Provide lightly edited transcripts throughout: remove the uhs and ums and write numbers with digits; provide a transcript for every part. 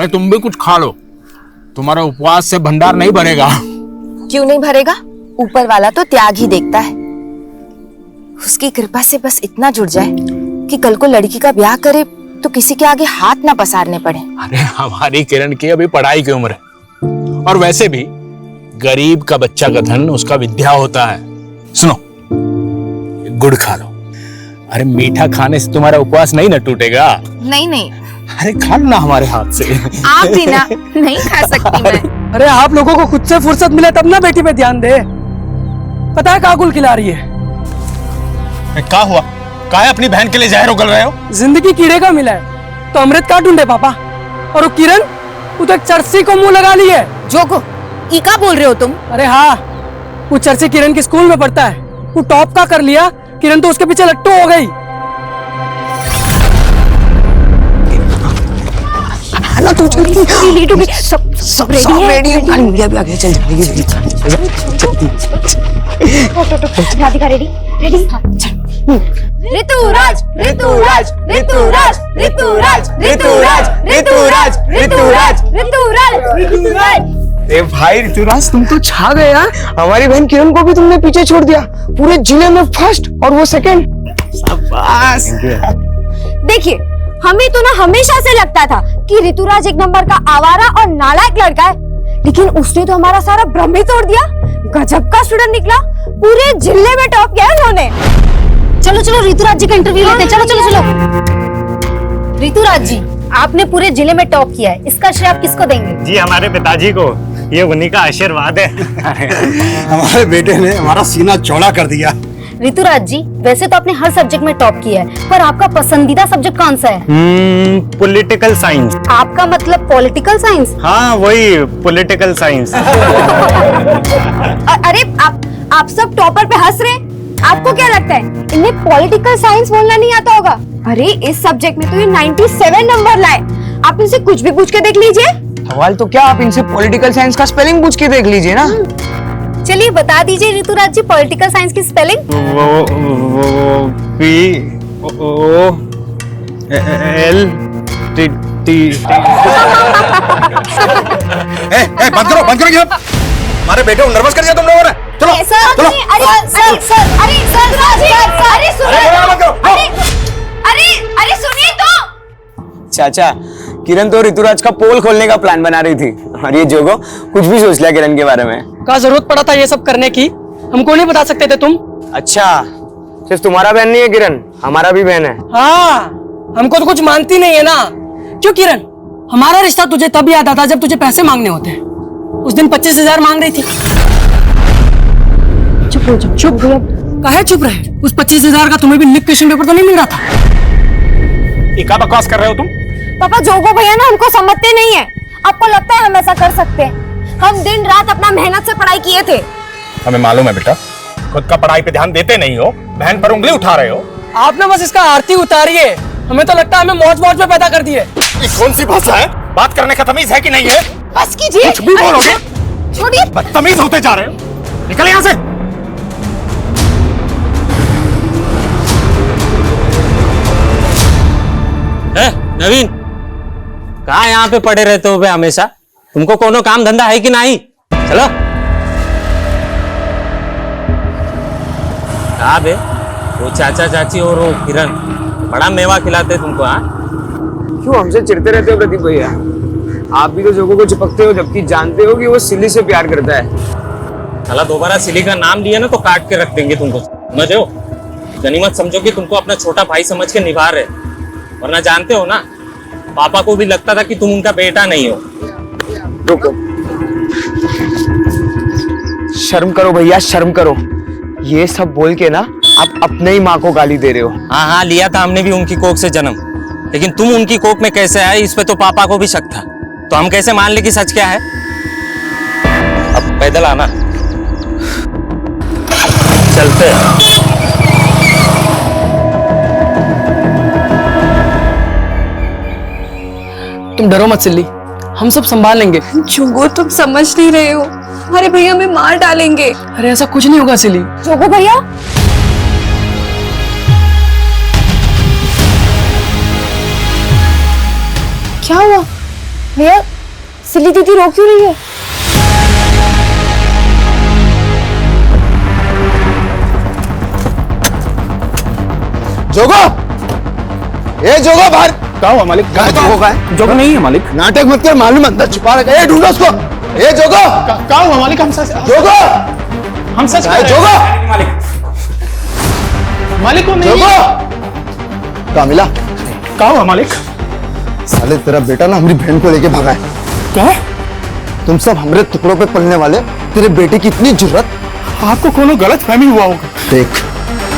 अरे तुम भी कुछ खा लो, तुम्हारा उपवास से भंडार नहीं भरेगा। क्यों नहीं भरेगा? ऊपर वाला तो त्याग ही देखता है। उसकी कृपा से बस इतना जुड़ जाए कि कल को लड़की का ब्याह करे तो किसी के आगे हाथ ना पसारने पड़े। अरे हमारी किरण की अभी पढ़ाई की उम्र है, और वैसे भी गरीब का बच्चा का धन उसका विद्या होता है। सुनो, गुड़ खा लो। अरे मीठा खाने से तुम्हारा उपवास नहीं ना टूटेगा। नहीं नहीं, अरे खा लो ना हमारे हाथ से। आप भी ना, नहीं खा सकती मैं। अरे आप लोगों को खुद से फुर्सत मिले तब ना बेटी पे ध्यान दे। पता है काकुल खिला रही है। क्या हुआ? काहे अपनी बहन के लिए जहर उगल रहे हो? जिंदगी कीड़े का मिला है तो अमृत का ढूंढे पापा। और वो किरण, वो तो एक चरसी को मुंह लगा ली है। जोगो, ई का बोल रहे हो तुम? अरे हाँ, वो चरसी किरण के स्कूल में पढ़ता है। वो टॉप का कर लिया, किरण तो उसके पीछे लट्टू हो गई। ना तू सब रेडी है। मीडिया भी आ गया, चल राधिका रेडी रेडी। ऋतुराज ऋतुराज ऋतुराज ऋतुराज ऋतुराज ऋतुराज ऋतुराज ऋतुराज। ए भाई ऋतुराज, तुम तो छा गए यार। हमारी बहन किरण को भी तुमने पीछे छोड़ दिया, पूरे जिले में फर्स्ट और वो सेकंड। शाबाश। देखिए, हमें तो ना हमेशा से लगता था कि ऋतुराज एक नंबर का आवारा और नालायक लड़का है, लेकिन उसने तो हमारा सारा भ्रम ही तोड़ दिया। गजब का स्टूडेंट निकला, पूरे जिले में टॉप किया उन्होंने। चलो चलो ऋतुराज जी का इंटरव्यू लेते हैं। चलो चलो चलो। ऋतुराज जी, आपने पूरे जिले में टॉप किया है, इसका श्रेय आप किसको देंगे? जी हमारे पिताजी को, ये उन्हीं का आशीर्वाद है। हमारे बेटे ने हमारा सीना चौड़ा कर दिया। ऋतुराज जी, वैसे तो आपने हर सब्जेक्ट में टॉप किया है, पर आपका पसंदीदा सब्जेक्ट कौन सा है? Political science. आपका मतलब पॉलिटिकल साइंस? हाँ वही पॉलिटिकल साइंस। अरे आप सब टॉपर पे हंस रहे हैं। आपको क्या लगता है इन्हें पॉलिटिकल साइंस बोलना नहीं आता होगा? अरे इस सब्जेक्ट में तो ये 97 नंबर लाए। आप इनसे कुछ भी पूछ के देख लीजिए। सवाल तो क्या, आप इनसे पॉलिटिकल साइंस का स्पेलिंग पूछ के देख लीजिए ना। चलिए बता दीजिए ऋतुराज जी, पॉलिटिकल साइंस की स्पेलिंग। वो P O L T T। बंद करो ये। हमारे बेटे को नर्वस कर दिया तुम लोगों ने। चलो चलो। अरे सुनिए तो। चाचा, किरण तो ऋतुराज का पोल खोलने का प्लान बना रही थी, और ये जोगो कुछ भी सोच लिया किरण के बारे में। का जरूरत पड़ा था ये सब करने की? हमको नहीं बता सकते थे तुम? अच्छा, सिर्फ तुम्हारा बहन नहीं है किरण, हमारा भी बहन है। हाँ, हमको तो कुछ मानती नहीं है ना। क्यों किरण, हमारा रिश्ता तुझे तब याद आता जब तुझे पैसे मांगने होते हैं। उस दिन 25,000 मांग रही थी। चुप हो जाओ, चुप। काहे चुप रहे? उस 25,000 का तुम्हें भी लिप क्वेश्चन पेपर तो नहीं मिल रहा था? ये क्या बकवास कर रहे हो तुम? पापा, जोगो भैया ना हमको समझते नहीं है। आपको लगता है हम ऐसा कर सकते हैं? हम दिन रात अपना मेहनत से पढ़ाई किए थे। हमें मालूम है बेटा, खुद का पढ़ाई पे ध्यान देते नहीं हो, बहन पर उंगली उठा रहे हो। आप ना बस इसका आरती उतारिए। हमें तो लगता है हमें मौज मौज में पैदा कर दिए। ये कौन सी भाषा है? बात करने का तमीज है कि नहीं है? बस कीजिए। कुछ भी बोलोगे? छोड़िए। बदतमीज होते जा रहे हो। निकल यहाँ से। नवीन, कहाँ यहाँ पे पड़े रहते हो बे हमेशा? तुमको कोनो काम धंधा है कि नहीं? चलो। कहा बे वो चाचा चाची और वो किरण बड़ा मेवा खिलाते तुमको? हाँ, क्यों हमसे चिढ़ते रहते हो प्रदीप भैया? आप भी तो जोगो को चिपकते हो, जबकि जानते हो कि वो सिली से प्यार करता है। साला दोबारा सिली का नाम लिया ना तो काट के रख देंगे तुमको, समझ हो? गनीमत समझो कि तुमको अपना छोटा भाई समझ के निभा रहे, वरना जानते हो ना, पापा को भी लगता था कि तुम उनका बेटा नहीं हो। रुको, शर्म करो भैया, शर्म करो। ये सब बोल के ना आप अपने ही माँ को गाली दे रहे हो। हाँ हाँ, लिया था हमने भी उनकी कोख से जन्म, लेकिन तुम उनकी कोख में कैसे आए इस पे तो पापा को भी शक था। तो हम कैसे मान ले कि सच क्या है? अब पैदल आना, चलते हैं। तुम डरो मत सिल्ली, हम सब संभाल लेंगे। जोगो, तुम समझ नहीं रहे हो, हमारे भैया हमें मार डालेंगे। अरे ऐसा कुछ नहीं होगा सिल्ली। जोगो भैया, क्या हुआ? भैया सिली दीदी रो क्यों रही है? जोगो, ए जोगो बाहर। क्या हुआ मालिक? जोगो का है? जोगो नहीं है मालिक। नाटक मत कर, मालूम अंदर छुपा रखा है। ढूंढो उसको। ए जोगो, क्या हुआ मालिक? हम सच जोगो, कह रहे हैं। जोगो, मालिक मालिक को नहीं। जोगो, कहाँ मिला? क्या हुआ मालिक? साले तेरा बेटा ना हमारी बहन को लेके भागा है। क्या? तुम सब हमारे टुकड़ों पे पलने वाले, तेरे बेटे की इतनी जुर्रत। आपको कोनो गलत फहमी हुआ होगा। देख,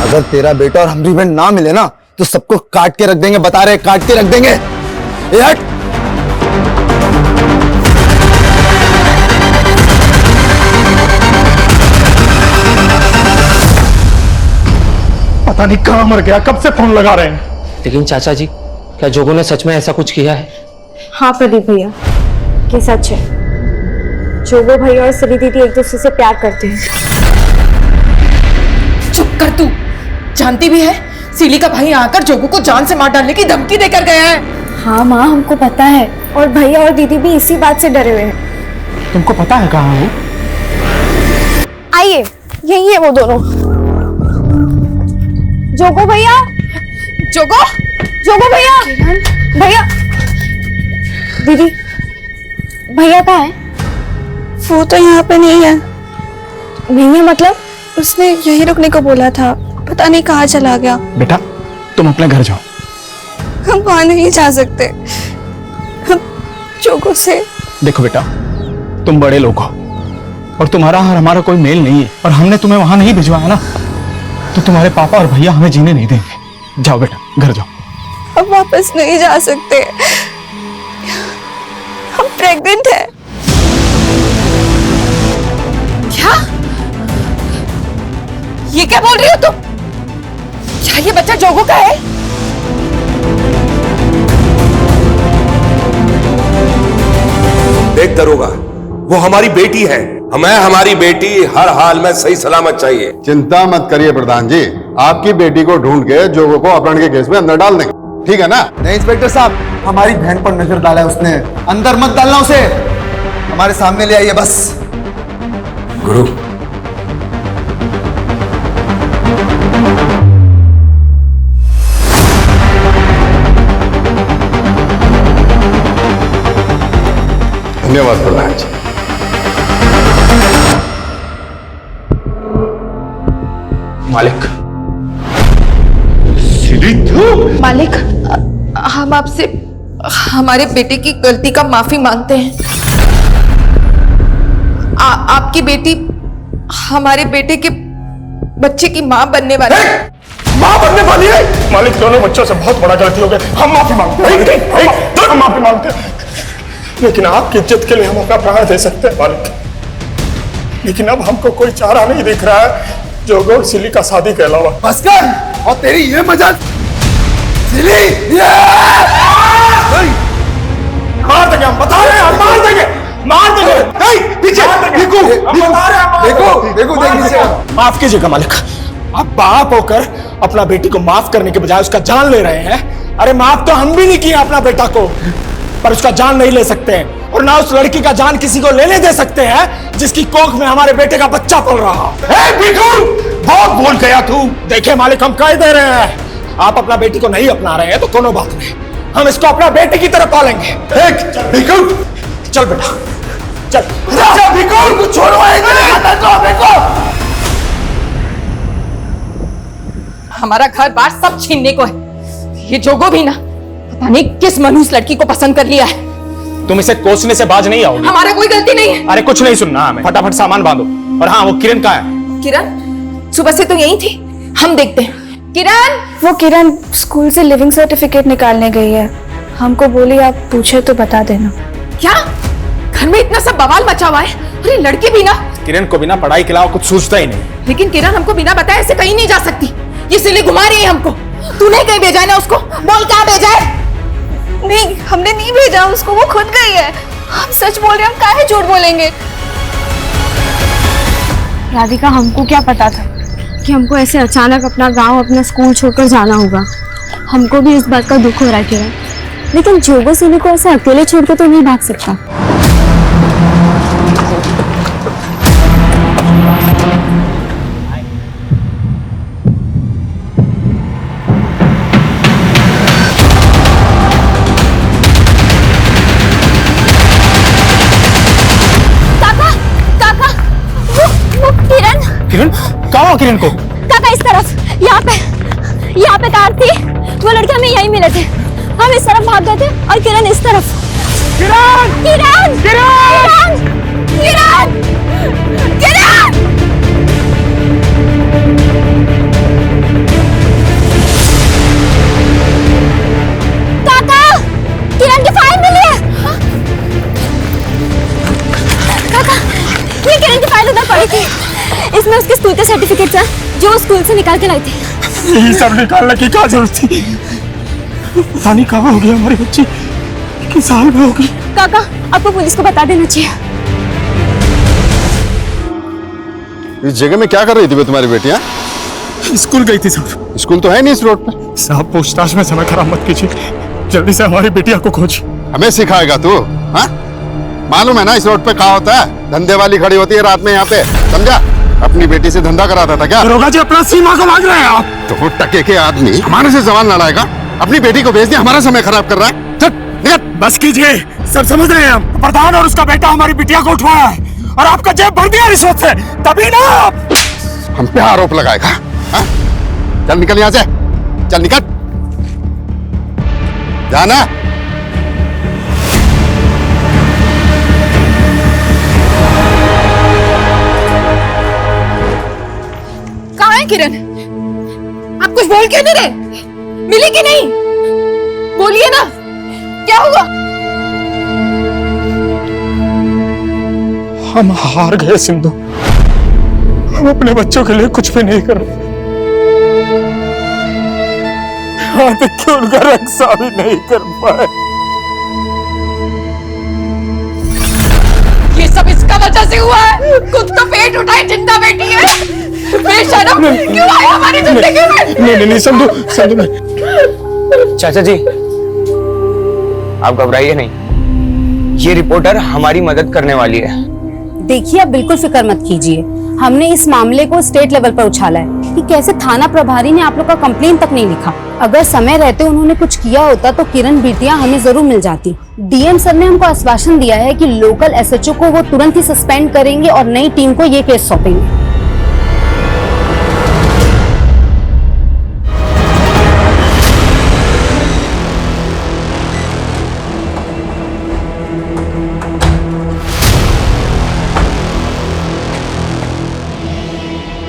अगर तेरा बेटा और हमारी बहन ना मिले ना तो सबको काट के रख देंगे, बता रहे, काट के रख देंगे। ए हट। पता नहीं कहाँ मर गया, कब से फोन लगा रहे हैं। लेकिन चाचा जी, क्या जोगो ने सच में ऐसा कुछ किया है? हाँ प्रदीप भैया, ये सच है। जोगो भैया और सिली दीदी एक दूसरे से प्यार करते हैं। चुप कर तू। जानती भी है सिली का भाई आकर जोगो को जान से मार डालने की धमकी देकर गया है। हाँ माँ, हमको पता है, और भैया और दीदी भी इसी बात से डरे हुए हैं। तुमको पता है कहाँ है वो? आइए, यही है वो दोनों। जोगो भैया, जोगो, जोगो भैया, भैया, दीदी, भैया कहाँ है? वो तो यहाँ पे नहीं है। नहीं है मतलब? उसने यहीं रुकने को बोला था, पता नहीं कहाँ चला गया। बेटा तुम अपने घर जाओ। हम वहां नहीं जा सकते, हम जोगो से। देखो बेटा, तुम बड़े लोग हो और तुम्हारा और हमारा कोई मेल नहीं है, और हमने तुम्हें वहां नहीं भिजवाया ना, तो तुम्हारे पापा और भैया हमें जीने नहीं देंगे। जाओ बेटा, घर जाओ। हम वापस नहीं जा सकते, हम प्रेग्नेंट हैं। क्या? ये क्या बोल रही हो तुम? क्या ये बच्चा जोगो का है? देख दरोगा, वो हमारी बेटी है। हमें हमारी बेटी हर हाल में सही सलामत चाहिए। चिंता मत करिए प्रधान जी, आपकी बेटी को ढूंढ के जोगो को अपहरण के केस में अंदर डाल देंगे, ठीक है ना? नहीं इंस्पेक्टर साहब, हमारी बहन पर नजर डाला है उसने। अंदर मत डालना उसे, हमारे सामने ले आइए बस। गुरु, धन्यवाद प्रधान जी। मालिक, मालिक, हम आपसे हमारे बेटे की गलती का माफी मांगते हैं। आपकी बेटी हमारे बेटे के बच्चे की माँ बनने वाली है। माँ बनने वाली है? मालिक, दोनों बच्चों से बहुत बड़ा गलती हो गई, हम माफी मांगते हैं। हम माफी मांगते हैं, लेकिन आपकी इज्जत के लिए हम अपना प्राण दे सकते हैं मालिक। लेकिन अब हमको कोई चारा नहीं दिख रहा है जोगो और सिली का शादी के अलावा। बस कर, और तेरी ये मजाक। सिली, मार देंगे हम, बता रहे हैं, हम मार देंगे, मार देंगे। पीछे देखो, देखो, देखो, देखो। माफ कीजिएगा मालिक, आप बाप होकर अपना बेटी को माफ करने के बजाय उसका जान ले रहे हैं। अरे माफ तो हम भी नहीं किए अपना बेटा को, पर उसका जान नहीं ले सकते हैं, और ना उस लड़की का जान किसी को लेने दे सकते हैं जिसकी कोख में हमारे बेटे का बच्चा पल रहा। बहुत भूल गया तू। देखिए मालिक, हम कह दे रहे हैं, आप अपना बेटी को नहीं अपना रहे हैं तो कोनो बात नहीं, हम इसको अपना बेटे की तरह पालेंगे। चल बेटा, चल। हमारा घर बार सब छीनने को है। ये जोगो भी ना पता नहीं किस मनहूस लड़की को पसंद कर लिया है। तुम इसे कोसने से बाज नहीं आओगी। हमारा कोई गलती नहीं है। अरे कुछ नहीं सुनना हमें, फटाफट सामान बांधो। और हाँ, वो किरण कहाँ है? किरण सुबह से तो यही थी, हम देखते हैं। किरण, वो किरण स्कूल से लिविंग सर्टिफिकेट निकालने गई है, हमको बोली आप पूछे तो बता देना। क्या घर में इतना सब बवाल मचा हुआ है? अरे लड़की भी ना, किरण को बिना पढ़ाई के अलावा कुछ सोचता ही नहीं। लेकिन किरण हमको बिना बताए ऐसे कहीं नहीं जा सकती, ये सिली घुमा रही है हमको। तूने कहीं भेजा है ना उसको? बोल कहाँ भेजा है? नहीं, हमने नहीं भेजा उसको, वो खुद गई है। हम सच बोल रहे हैं, हम काहे झूठ बोलेंगे? राधिका, हमको क्या पता था कि हमको ऐसे अचानक अपना गांव, अपना स्कूल छोड़कर जाना होगा। हमको भी इस बात का दुख हो रहा है किरण, लेकिन जोगो सिली को ऐसे अकेले छोड़ के तो नहीं भाग सकता। किरण, कहाँ हो किरण को? काका इस तरफ, यहाँ पे कार थी, वो लड़के हमें यहीं मिले थे, हम इस तरफ भाग गए थे और किरण इस तरफ। किरण! किरण! किरण! किरण! किरण! काका, किरण की फाइल मिली है। काका, ये किरण की फाइल उधर पड़ी थी, इसमें उसके स्कूल के सर्टिफिकेट्स हैं जो वो स्कूल से निकाल के लाई थी। ये सब निकालने की क्या जरूरत थी? पता नहीं कहाँ हो गई हमारी बच्ची, किस हाल में होगी। काका, आपको पुलिस को बता देना चाहिए। इस जगह में क्या कर रही थी वे तुम्हारी बेटियां? स्कूल गई थी साहब। स्कूल तो है नहीं इस रोड पे। साहब पूछताछ में समय खराब मत कीजिए, जल्दी से हमारी बेटिया को खोज। हमें सिखाएगा तू? हाँ, मालूम है ना इस रोड पे क्या होता है? धंधे वाली खड़ी होती है रात में यहाँ पे, समझा? अपनी बेटी से धंधा कराता था क्या? दरोगा जी अपना सीमा को मांग रहे हैं आप। तो वो टके के आदमी हमारे से सवाल लड़ाएगा? अपनी बेटी को भेज दिया, हमारा समय खराब कर रहा है। बस कीजिए, सब समझ रहे हैं हम। प्रधान और उसका बेटा हमारी बिटिया को उठवाया है और आपका जेब भर दिया रिश्वत से, तभी ना आप हम पे आरोप लगाएगा। हाँ? चल निकल यहाँ से, चल निकल, जाना। कहाँ है किरण? आप कुछ बोल क्यों नहीं रहे? मिली कि नहीं? बोलिए ना, क्या हुआ? हम हार गए सिंधु, हम अपने बच्चों के लिए कुछ भी नहीं कर रहे। यहाँ तक कि उनका रक्षा भी नहीं कर पाए। ये सब इसका वजह से हुआ है। खुद तो पेट उठाए जिंदा बैठी है, बेशरम क्यों आए हमारी जिंदगी में? नहीं सिंधु, चाचा जी, आप घबराइए नहीं, ये रिपोर्टर हमारी मदद करने वाली है। देखिए, आप बिल्कुल फिक्र मत कीजिए, हमने इस मामले को स्टेट लेवल पर उछाला है कि कैसे थाना प्रभारी ने आप लोग का कंप्लेन तक नहीं लिखा। अगर समय रहते उन्होंने कुछ किया होता तो किरण बिटिया हमें जरूर मिल जाती। डीएम सर ने हमको आश्वासन दिया है कि लोकल एसएचओ को वो तुरंत ही सस्पेंड करेंगे और नई टीम को ये केस सौंपेंगे।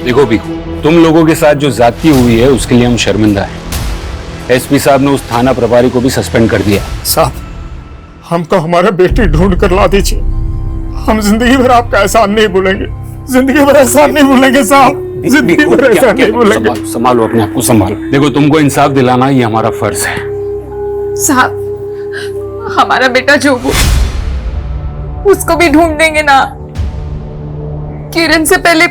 देखो भीखू, तुम लोगों के साथ जो ज्यादती हुई है उसके लिए हम शर्मिंदा हैं। एसपी साहब ने उस थाना प्रभारी को भी सस्पेंड कर दिया। साहब, हमको हमारा बेटी ढूंढ कर ला दीजिए, हम जिंदगी भर आपका एहसान नहीं भूलेंगे, जिंदगी भर एहसान नहीं भूलेंगे साहब, जिंदगी भर एहसान नहीं भूलेंगे। संभालो अपने आप को, संभालो। देखो, तुमको इंसाफ दिलाना ये हमारा फर्ज है। साहब, हमारा बेटा जोगू, उसको भी ढूंढ देंगे ना? किरण से पहले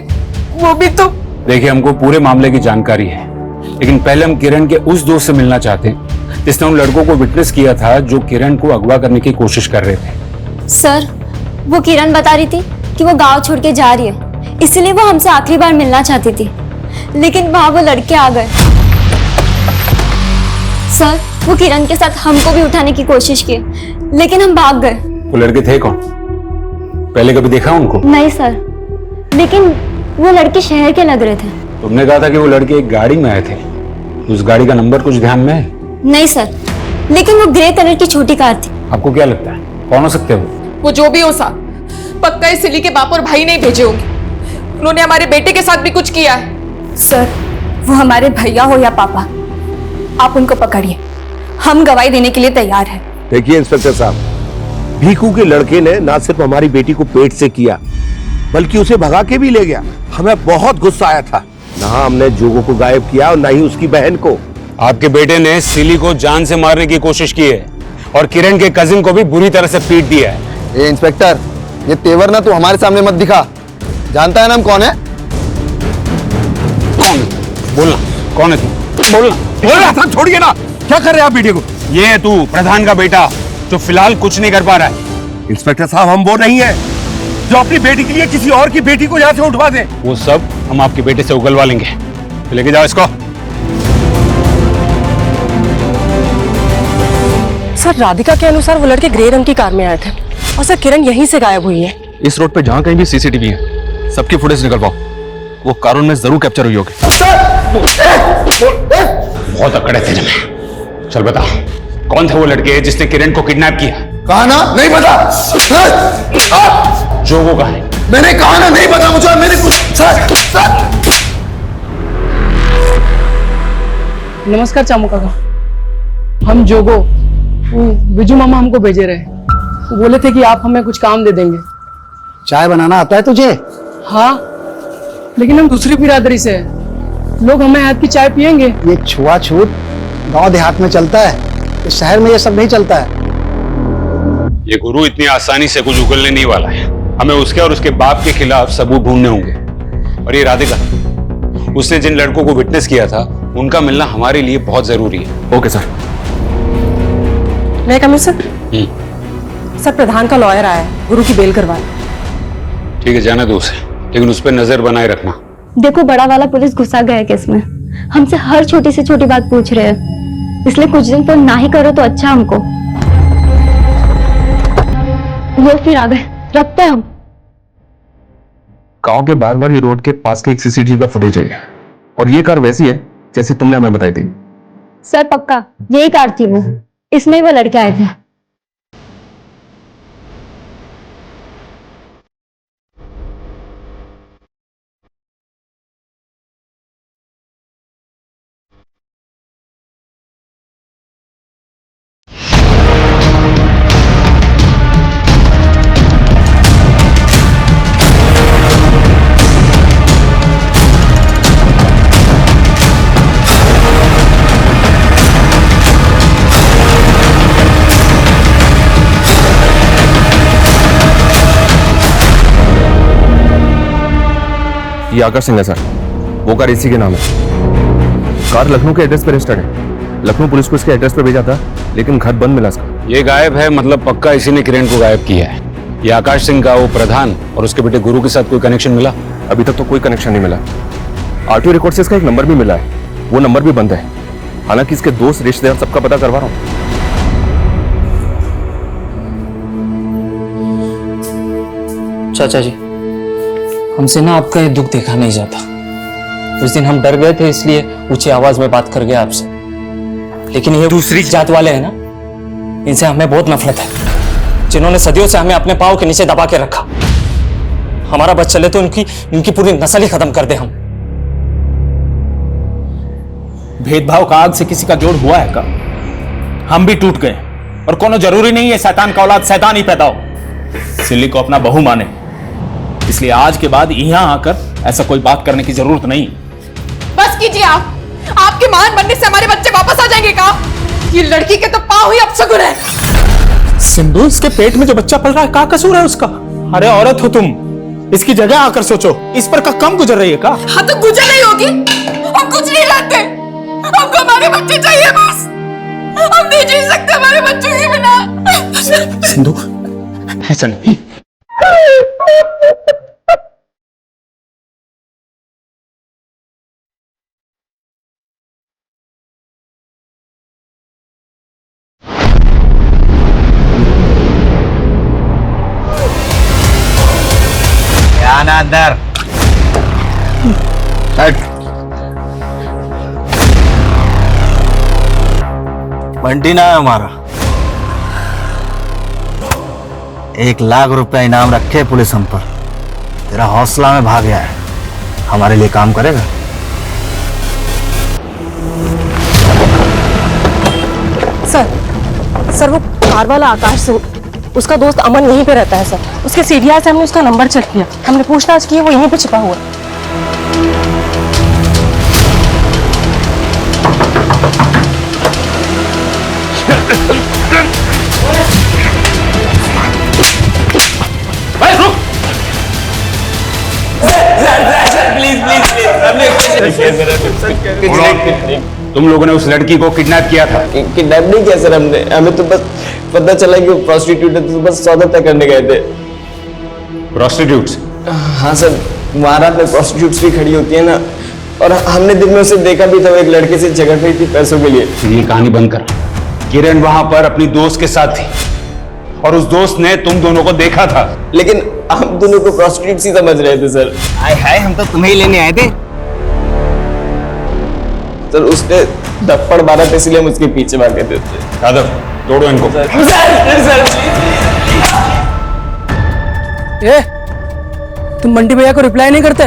वो भी तो। देखिए, हमको पूरे मामले की जानकारी है, लेकिन पहले हम किरण के उस दोस्त से मिलना चाहते हैं जिसने उन लड़कों को विटनेस किया था जो किरण को अगवा करने की कोशिश कर रहे थे। सर, वो किरण बता रही थी कि वो गांव छोड़ के जा रही है, इसलिए वो हमसे आखिरी बार मिलना चाहती थी, लेकिन वहां वो लड़के आ गए। सर, वो किरण के साथ हमको भी उठाने की कोशिश की, लेकिन हम भाग गए। वो लड़के थे कौन? पहले कभी देखा उनको? नहीं सर, लेकिन वो लड़के शहर के लग रहे थे। तुमने कहा था कि वो लड़के एक गाड़ी में आए थे, उस गाड़ी का नंबर कुछ ध्यान में है? नहीं सर, लेकिन वो ग्रे कलर की छोटी कार थी। आपको क्या लगता है कौन हो सकते हो? वो जो भी हो साहब, पक्का इस सिली के बाप और भाई नहीं भेजे होंगे, उन्होंने हमारे बेटे के साथ भी कुछ किया है। सर, वो हमारे भैया हो या पापा, आप उनको पकड़िए, हम गवाही देने के लिए तैयार हैं। देखिए इंस्पेक्टर साहब, भीखू के लड़के ने ना सिर्फ हमारी बेटी को पेट से किया बल्कि उसे भगा के भी ले गया। हमें बहुत गुस्सा आया था। ना हमने जोगो को गायब किया और ना ही उसकी बहन को। आपके बेटे ने सिली को जान से मारने की कोशिश की है और किरण के कजिन को भी बुरी तरह से पीट दिया है। ए इंस्पेक्टर, ये तेवर ना तू हमारे सामने मत दिखा, जानता है ना हम कौन है? कौन? बोलना, कौन है तू? बोलना। बोलना था, छोड़िए ना। क्या कर रहे हैं आप बेटे को? ये है तू, प्रधान का बेटा, जो फिलहाल कुछ नहीं कर पा रहा है। इंस्पेक्टर साहब, हम वो नहीं है जो अपनी बेटी के लिए किसी और की बेटी को यहाँ से उठवा दे। वो सब हम आपके बेटे से उगलवा लेंगे। लेके जाओ इसको। सर, राधिका के अनुसार वो लड़के ग्रे रंग की कार में आए थे और सर किरण यहीं से गायब हुई है। इस रोड पे जहाँ कहीं भी सीसीटीवी है, सबकी फुटेज निकलवाओ। वो कारून में जरूर कैप्चर हुई होगी। बहुत अकड़ है तेरे में। चल बता, कौन थे वो लड़के जिसने किरण को किडनैप किया? कहा ना नहीं पता। जोगो कहाँ है? मैंने कहा ना नहीं पता मुझे। मेरे कुछ नमस्कार चामू काका, हम जोगो, विजू मामा हमको भेजे रहे। वो बोले थे कि आप हमें कुछ काम दे देंगे। चाय बनाना आता है तुझे? हाँ, लेकिन हम दूसरी बिरादरी से हैं। लोग हमें हाथ की चाय पियेंगे। ये छुआछूत गांव देहात में चलता है, इस शहर में ये सब नहीं चलता है। ये गुरु इतनी आसानी से कुछ उगलने नहीं वाला है। हमें उसके और उसके बाप के खिलाफ सबूत ढूंढने होंगे। और ये राधिका, उसने जिन लड़कों को विटनेस किया था, उनका मिलना हमारे लिए बहुत जरूरी है। Okay sir. मैं कमिश्नर सर, प्रधान का लॉयर आया है, गुरु की बेल करवाए। ठीक है, जाना दो उसे, लेकिन उस पर नजर बनाए रखना। देखो, बड़ा वाला पुलिस घुसा गया है केस में। हमसे हर छोटी से छोटी बात पूछ रहे हैं, इसलिए कुछ दिन फोन ना ही करो तो अच्छा हमको। वो फिर आ गए, रखते हैं हम। गांव के बार बार ये रोड के पास के एक सीसीटीवी का फुटेज है, और ये कार वैसी है जैसी तुमने हमें बताई थी। सर पक्का यही कार थी वो, इसमें ही वो लड़के आए थे। ये आकाश सिंह है सर, वो कार इसी के नाम है। कार लखनऊ के एड्रेस पे रजिस्टर्ड है। लखनऊ पुलिस को इसके एड्रेस पे भेजा था, लेकिन घर बंद मिला इसका। ये गायब है, मतलब पक्का इसी ने किरण को गायब किया है। ये आकाश सिंह का वो प्रधान और उसके बेटे गुरु के साथ कोई कनेक्शन मिला? अभी तक तो कोई कनेक्शन नहीं मिला। आरटीओ रिकॉर्ड से इसका एक नंबर भी मिला है, वो नंबर भी बंद है। हालांकि इसके दोस्त रिश्तेदार सबका पता करवा रहा हूँ। चाचा जी, हमसे ना आपका ये दुख देखा नहीं जाता। उस दिन हम डर गए थे, इसलिए ऊंची आवाज में बात कर गया आपसे। लेकिन ये दूसरी जात वाले हैं ना, इनसे हमें बहुत नफरत है, जिन्होंने सदियों से हमें अपने पांव के नीचे दबा के रखा। हमारा बच चले तो इनकी पूरी नस्ल ही खत्म कर दे हम। भेदभाव का आग से किसी का जोड़ हुआ है का? हम भी टूट गए, और कोनो जरूरी नहीं है शैतान का औलाद शैतान ही पैदा हो। सिल्ली को अपना बहू माने, इसलिए आज के बाद यहां आकर ऐसा कोई बात करने की जरूरत नहीं। बस कीजिए आप। आपके मान बनने से हमारे बच्चे वापस आ जाएंगे का? ये लड़की के तो पांव ही अपशगुन है। सिंधु, इसके पेट में जो बच्चा पल रहा है, क्या कसूर है उसका? अरे औरत हो तुम, इसकी जगह आकर सोचो। इस पर का कम गुजर रही है का? हाँ तो गुजर रही होगी। हम कुछ नहीं लाते, हमको हमारे बच्चे चाहिए बस। हम नहीं जी सकते हमारे बच्चों के बिना। सिंधु, ऐसा नहीं। आना अंदर। बंटी ना है हमारा। 1 लाख रुपया इनाम रखे पुलिस हम पर। तेरा हौसला में भाग गया है, हमारे लिए काम करेगा? सर वो कार वाला आकाश सिंह, उसका दोस्त अमन यहीं पे रहता है सर। उसके सीढ़ियां से हमने उसका नंबर चेक किया, हमने पूछताछ की, वो यहीं पे छिपा हुआ है। प्लीज प्लीज प्लीज, तुम लोगों ने उस लड़की को किडनैप किया था। किडनैप नहीं किया सर हमने, हमें तो बस पता चला कि वो प्रोस्टिट्यूट है, तो बस सौदा तय करने गए थे। प्रोस्टिट्यूट्स? हाँ सर, महारात में प्रोस्टिट्यूट्स भी खड़ी होती है ना, और हमने दिन में उसे देखा भी था, वो एक लड़के से झगड़ रही थी पैसों के लिए। ये कहानी बंद कर। किरण वहां पर अपनी दोस्त के साथ थी और उस दोस्त ने तुम दोनों को देखा था। लेकिन हम दोनों को प्रोस्टिट्यूट ही समझ रहे थे सर। हाय हाय, हम तो तुम्हें ही लेने आए थे। सर उसने थप्पड़ मारा था, इसलिए हम उसके पीछे भागे थे। यादव, तोड़ो इनको। ए, तुम बंटी भैया को रिप्लाई नहीं करते?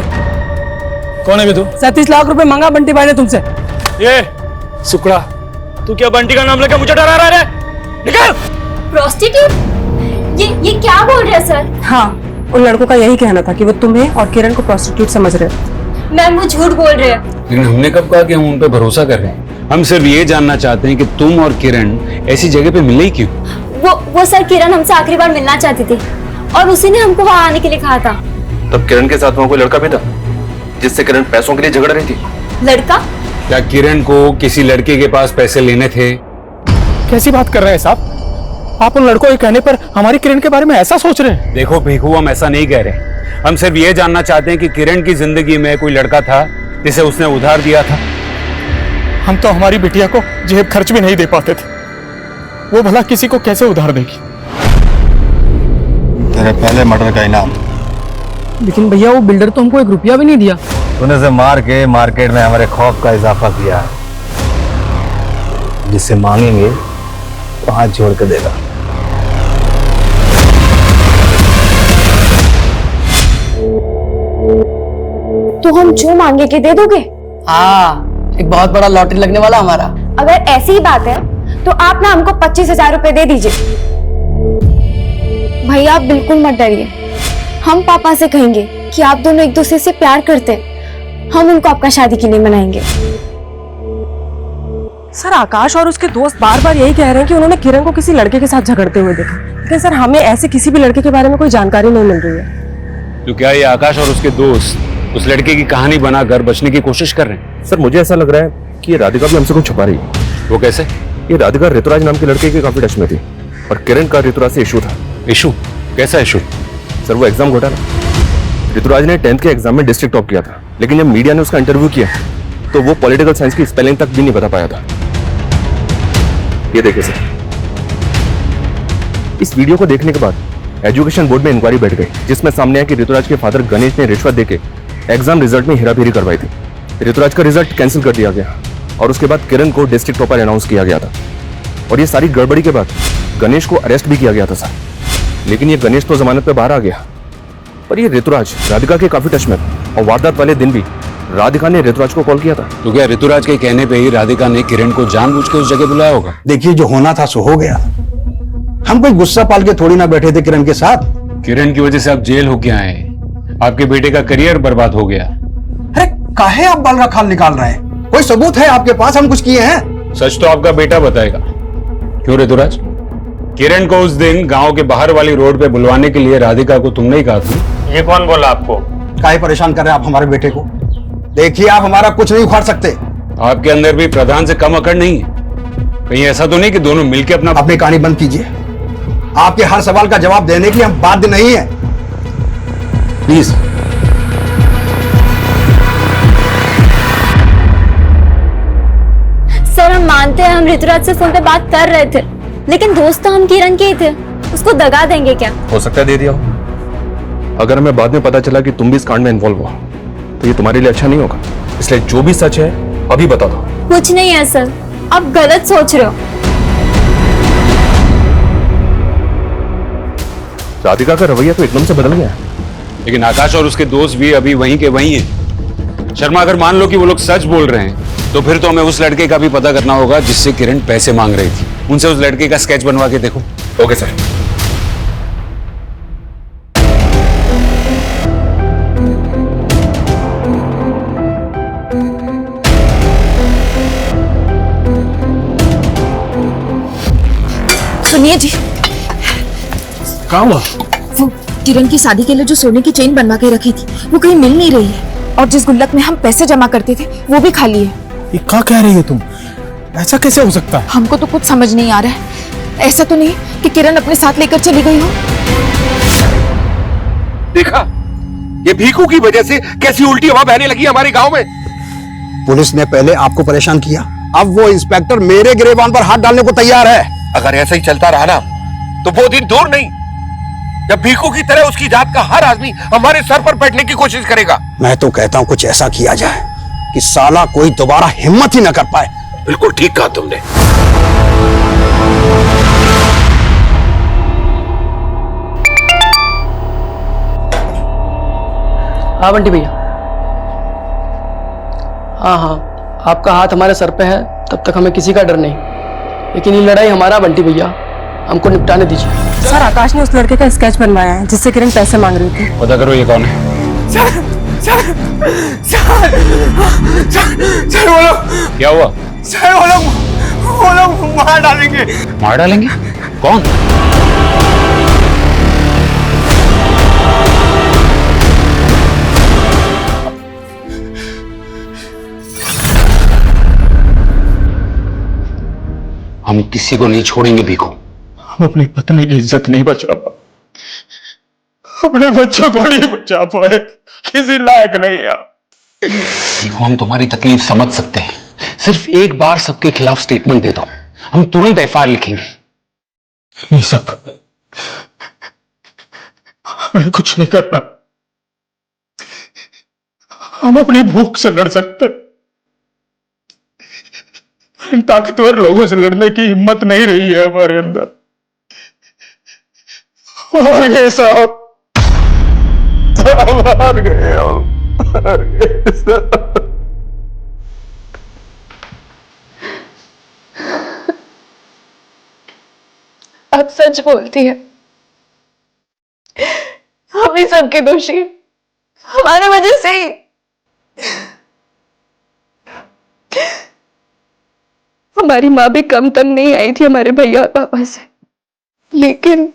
कौन है बे तू? 37 लाख रुपए मांगा बंटी भाई ने तुमसे। ये सुकड़ा, तू क्या बंटी का नाम लेकर मुझे डरा रहा है? निकल! प्रोस्टिट्यूट? ये क्या बोल रहे हैं सर? हाँ, उन लड़कों का यही कहना था कि वो तुम्हें और किरण को प्रोस्टिट्यूट समझ रहे हैं। मैम वो झूठ बोल रहे हैं। लेकिन हमने कब कहा कि हम उन पर भरोसा कर रहे हैं? हम सिर्फ ये जानना चाहते हैं कि तुम और किरण ऐसी जगह पे मिले ही क्यों? वो सर किरण हमसे आखिरी बार मिलना चाहती थी और उसी ने हमको वहाँ आने के लिए कहा था। तब किरण के साथ वहाँ कोई लड़का भी था जिससे किरण पैसों के लिए झगड़ रही थी? लड़का? क्या किरण को किसी लड़के के पास पैसे लेने थे? कैसी बात कर रहे हैं साहब? आप उन लड़कों के कहने पर हमारी किरण के बारे में ऐसा सोच रहे हैं? देखो भिखू, हम ऐसा नहीं कह रहे। हम सिर्फ ये जानना चाहते हैं कि किरण की जिंदगी में कोई लड़का था जिसे उसने उधार दिया था। हम तो हमारी बिटिया को जेब खर्च भी नहीं दे पाते थे, वो भला किसी को कैसे उधार देगी? तेरे पहले मर्डर का इनाम। लेकिन भैया वो बिल्डर तो हमको 1 रुपया भी नहीं दिया। तूने से मार के मार्केट में हमारे खौफ का इजाफा किया है। जिससे मांगेंगे तो हाथ जोड़ के देगा। तो हम जो मांगे के दे दोगे? हाँ, एक बहुत बड़ा लॉटरी लगने वाला हमारा। अगर ऐसी ही बात है तो आप ना हमको 25,000 रुपए दे दीजिए। भैया आप बिल्कुल मत डरिए, हम पापा से कहेंगे कि आप दोनों एक दूसरे से प्यार करते हैं, हम उनको आपका शादी के लिए मनाएंगे। सर आकाश और उसके दोस्त बार बार यही कह रहे हैं कि उन्होंने किरण को किसी लड़के के साथ झगड़ते हुए देखा, लेकिन सर हमें ऐसे किसी भी लड़के के बारे में कोई जानकारी नहीं मिल रही है। तो क्या ये आकाश और उसके दोस्त उस लड़के की कहानी बनाकर बचने की कोशिश कर रहे हैं? सर मुझे ऐसा लग रहा है कि ये राधिका भी हमसे कुछ छुपा रही है। वो कैसे? ये राधिका ऋतुराज नाम के लड़के के काफी टच में थी और किरण का ऋतुराज से इशू था। इशू? कैसा इशू? सर वो एग्जाम घोटाला। ऋतुराज ने 10th के एग्जाम में डिस्ट्रिक्ट टॉप किया था, लेकिन जब मीडिया ने उसका इंटरव्यू किया तो वो पॉलिटिकल साइंस की स्पेलिंग तक भी नहीं बता पाया था। ये देखिए सर, इस वीडियो को देखने के बाद एजुकेशन बोर्ड में इंक्वायरी बैठ गई, जिसमें सामने आया कि ऋतुराज के फादर गणेश ने रिश्वत देके एग्जाम रिजल्ट में हेराफेरी करवाई थी। ऋतुराज का रिजल्ट कैंसिल कर दिया गया और उसके बाद किरण को डिस्ट्रिक्ट टॉपर अनाउंस किया गया था। और ये सारी गड़बड़ी के बाद गणेश को अरेस्ट भी किया गया था सर। लेकिन ये गणेश तो जमानत पे बाहर आ गया, पर ये ऋतुराज राधिका के काफी टच में था और वारदात वाले दिन भी राधिका ने ऋतुराज को कॉल किया था। तो क्या ऋतुराज के कहने पे ही राधिका ने किरण को जानबूझ के उस जगह बुलाया होगा? देखिए, जो होना था सो हो गया। हम कोई गुस्सा पाल के थोड़ी ना बैठे थे किरण के साथ। किरण की वजह से आप जेल होके आए, आपके बेटे का करियर बर्बाद हो गया। अरे काहे आप बाल खाल निकाल रहे हैं? कोई सबूत है आपके पास हम कुछ किए हैं? सच तो आपका बेटा बताएगा। क्यों ऋतुराज, किरण को उस दिन गांव के बाहर वाली रोड पे बुलवाने के लिए राधिका को तुमने ही कहा था। ये कौन बोला आपको? काहे परेशान कर रहे हैं आप हमारे बेटे को? देखिए, आप हमारा कुछ नहीं उखाड़ सकते। आपके अंदर भी प्रधान से कम अकड़ नहीं है? कहीं ऐसा तो नहीं कि दोनों मिलकर अपनी कहानी बंद कीजिए। आपके हर सवाल का जवाब देने के लिए हम बाध्य नहीं है, प्लीज। सर हम मानते हैं हम ऋतुराज से फोन पे बात कर रहे थे, लेकिन दोस्त तो हम किरण के ही थे, उसको दगा देंगे क्या? हो सकता है दे दिया हो। अगर हमें बाद में पता चला कि तुम भी इस कांड में इन्वॉल्व हो तो ये तुम्हारे लिए अच्छा नहीं होगा। इसलिए जो भी सच है अभी बता दो। कुछ नहीं है सर, आप गलत सोच रहे हो। राधिका का रवैया तो एकदम से बदल गया, लेकिन आकाश और उसके दोस्त भी अभी वहीं के वहीं हैं। शर्मा, अगर मान लो कि वो लोग सच बोल रहे हैं तो फिर तो हमें उस लड़के का भी पता करना होगा जिससे किरण पैसे मांग रही थी। उनसे उस लड़के का स्केच बनवा के देखो। Okay sir. सुनिए जी, क्या हुआ? वो किरण की शादी के लिए जो सोने की चेन बनवा के रखी थी वो कहीं मिल नहीं रही है, और जिस गुल्लक में हम पैसे जमा करते थे वो भी खाली है। ये क्या कह रही हो तुम? ऐसा कैसे हो सकता है? हमको तो कुछ समझ नहीं आ रहा है। ऐसा तो नहीं कि किरण अपने साथ लेकर चली गई हो? देखा, ये भीखू की वजह से कैसी उल्टी हवा बहने लगी हमारे गांव में। पुलिस ने पहले आपको परेशान किया, अब वो इंस्पेक्टर मेरे गिरेबान पर हाथ डालने को तैयार है। अगर ऐसा ही चलता रहा ना तो वो दिन दूर नहीं जब भीखू की तरह उसकी जात का हर आदमी हमारे सर पर बैठने की कोशिश करेगा। मैं तो कहता हूं कुछ ऐसा किया जाए कि साला कोई दोबारा हिम्मत ही न कर पाए। बिल्कुल ठीक कहा तुमने। हाँ बंटी भैया, हाँ हाँ, आपका हाथ हमारे सर पे है, तब तक हमें किसी का डर नहीं। लेकिन ये लड़ाई हमारा बंटी भैया, हमको निपटाने दीजिए। सर आकाश ने उस लड़के का स्केच बनवाया है जिससे किरण पैसे मांग रही थी। पता करो ये कौन है। सर वो लोग क्या हुआ? सर वो लोग मार डालेंगे। मार डालेंगे? कौन? हम किसी को नहीं छोड़ेंगे भीखू। हम अपनी पत्नी की इज्जत नहीं बचा पाए, अपने बच्चों को नहीं बचा पाए, किसी लायक नहीं है। भीखू, हम तुम्हारी तकलीफ समझ सकते हैं, सिर्फ एक बार सबके खिलाफ स्टेटमेंट दे दो, हम तुरंत एफआईआर लिखेंगे। ये सब हमें कुछ नहीं करना, हम अपनी भूख से लड़ सकते, इन ताकतवर लोगों से लड़ने की हिम्मत नहीं रही है हमारे अंदर। और ये सब हार गए सब। आप सच बोलती है, हम ही सबके दोषी, हमारे वजह से ही। हमारी माँ भी कम तंग नहीं आई थी हमारे भैया और पापा से, लेकिन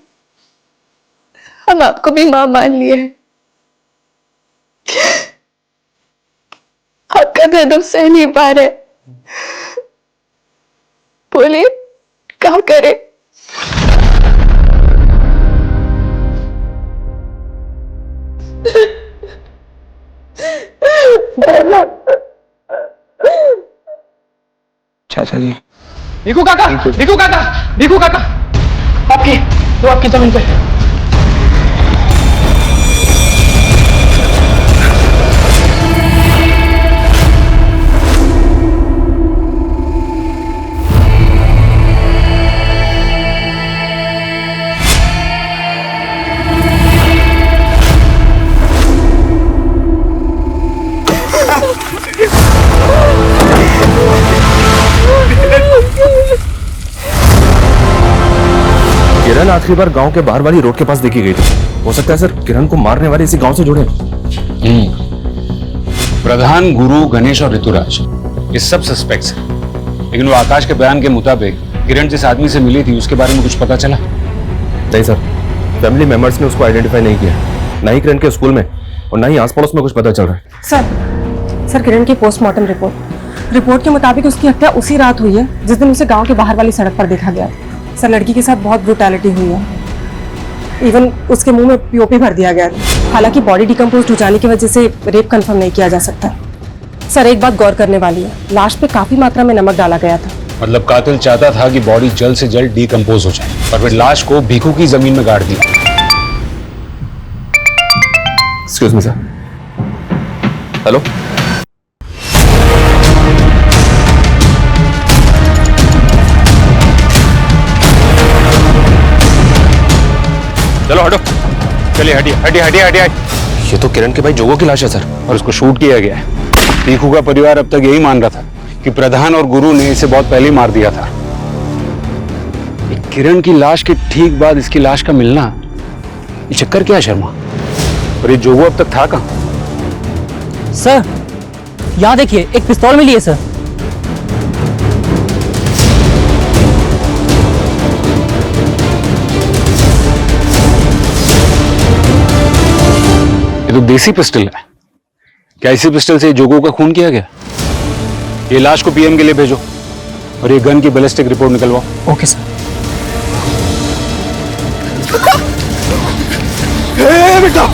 हम आपको भी माँ मान लिए। आपका दर्द अब सह नहीं पा रहे, बोलिए क्या करे? चाचा जी, भीखू काका, भीखू काका, भीखू काका, आपकी जमीन पे। किरण आखिरी बार गांव के बाहर वाली रोड के पास देखी गई थी। हो सकता है सर किरण को मारने वाले इसी गांव से जुड़े। प्रधान, गुरु, गणेश और ऋतुराज ये सब सस्पेक्ट्स हैं, लेकिन वो आकाश के बयान के मुताबिक किरण जिस आदमी से मिली थी उसके बारे में कुछ पता चला? नहीं सर, फैमिली मेंबर्स ने उसको आइडेंटिफाई नहीं किया, ना ही किरण के स्कूल में और ना ही आस पड़ोस में कुछ पता चल रहा है। सर किरण की पोस्टमार्टम रिपोर्ट के मुताबिक उसकी हत्या उसी रात हुई है जिस दिन उसे गांव के बाहर वाली सड़क पर देखा गया था। सर लड़की के साथ बहुत ब्रूटैलिटी हुई है, इवन उसके मुंह में पीओपी भर दिया गया था। हालांकि बॉडी डिकम्पोज हो जाने की वजह से रेप कंफर्म नहीं किया जा सकता। सर एक बात गौर करने वाली है, लाश पे काफी मात्रा में नमक डाला गया था। मतलब कातिल चाहता था कि बॉडी जल्द से जल्द डिकम्पोज हो जाए और फिर लाश को भीखू की जमीन में गाड़ दिया। Excuse me sir. हेलो, चलो हटो, चलिए हटिए हटिए हटिए हटिए। ये तो किरण के भाई जोगो की लाश है सर, और उसको शूट किया गया है। भीखू का परिवार अब तक यही मान रहा था कि प्रधान और गुरु ने इसे बहुत पहले ही मार दिया था। किरण की लाश के ठीक बाद इसकी लाश का मिलना, ये चक्कर क्या है शर्मा? और ये जोगो अब तक था कहां? सर यहाँ देखिए, एक पिस्तौल मिली है सर। ये तो देसी पिस्टल है। क्या इसी पिस्टल से जोगो का खून किया गया? ये लाश को पीएम के लिए भेजो और ये गन की बैलिस्टिक रिपोर्ट निकलवाओ। Okay sir. बेटा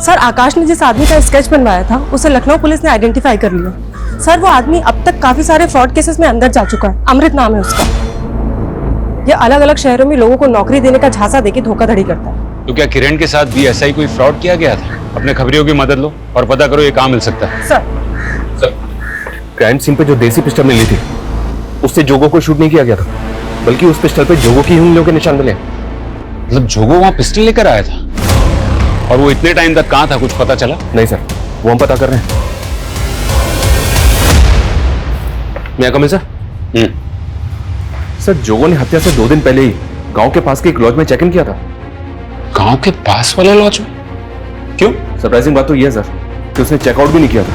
सर, आकाश ने जिस आदमी का स्केच बनवाया था उसे लखनऊ पुलिस ने आइडेंटिफाई कर लिया। सर, वो आदमी अब तक काफी सारे फ्रॉड केसेस में अंदर जा चुका है। अमृत नाम है उसका। ये अलग अलग शहरों में लोगों को नौकरी देने का झांसा देके धोखाधड़ी करता है। तो क्या किरण के साथ भी ऐसा ही कोई फ्रॉड किया गया था? अपने खबरियों की मदद लो और पता करो ये कहाँ मिल सकता है। सर, क्राइम सीन पे जो देसी पिस्टल मिली थी उससे जोगो को शूट नहीं किया गया था, बल्कि उस पिस्टल पे जोगो की उंगलियों के निशान मिले। मतलब जोगो वहां पिस्टल लेकर आया था और वो इतने टाइम तक कहाँ था, कुछ पता चला? नहीं सर, वो हम पता कर रहे हैं। मैं कमिंग सर? सर, जोगो ने हत्या से 2 दिन पहले ही गांव के पास के एक लॉज में चेक इन किया था। गांव के पास वाले लॉज में? क्यों? सरप्राइजिंग बात तो यह है सर कि उसने चेकआउट भी नहीं किया था।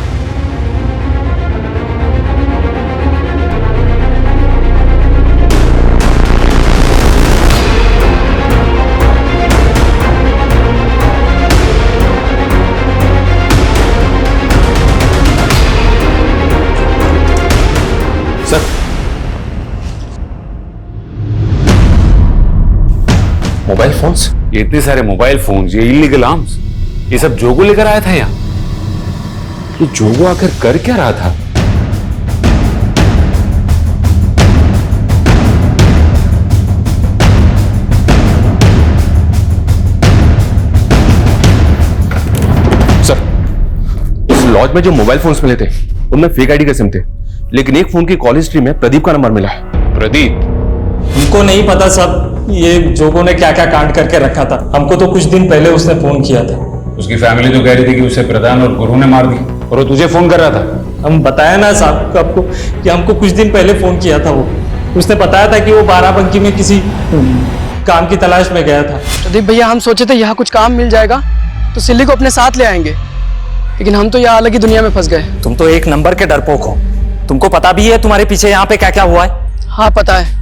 Sir, mobile phones? ये इतने सारे मोबाइल फोन्स, ये इलीगल आर्म्स, ये सब जोगो लेकर आया था यहाँ। तो जोगो आखिर कर क्या रहा था? सर, उस लॉज में जो मोबाइल फोन्स मिले थे उनमें फेक आईडी के सिम थे, लेकिन एक फोन की कॉल हिस्ट्री में प्रदीप का नंबर मिला है। प्रदीप? हमको नहीं पता सब ये जोगो ने क्या क्या कांड करके रखा था। हमको तो कुछ दिन पहले उसने फोन किया था। उसकी फैमिली तो कह रही थी कि उसे प्रधान और गुरु ने मार दिया और वो तुझे फोन कर रहा था। हम बताया ना साहब आपको कि हमको कुछ दिन पहले फोन किया था। वो उसने बताया था कि वो बाराबंकी में किसी काम की तलाश में गया था। प्रदीप भैया, हम सोचे थे यहाँ कुछ काम मिल जाएगा तो सिल्ली को अपने साथ ले आएंगे, लेकिन हम तो यहाँ अलग ही दुनिया में फंस गए। तुम तो एक नंबर के डरपोक हो। तुमको पता भी है तुम्हारे पीछे यहाँ पे क्या क्या हुआ है? हाँ पता है,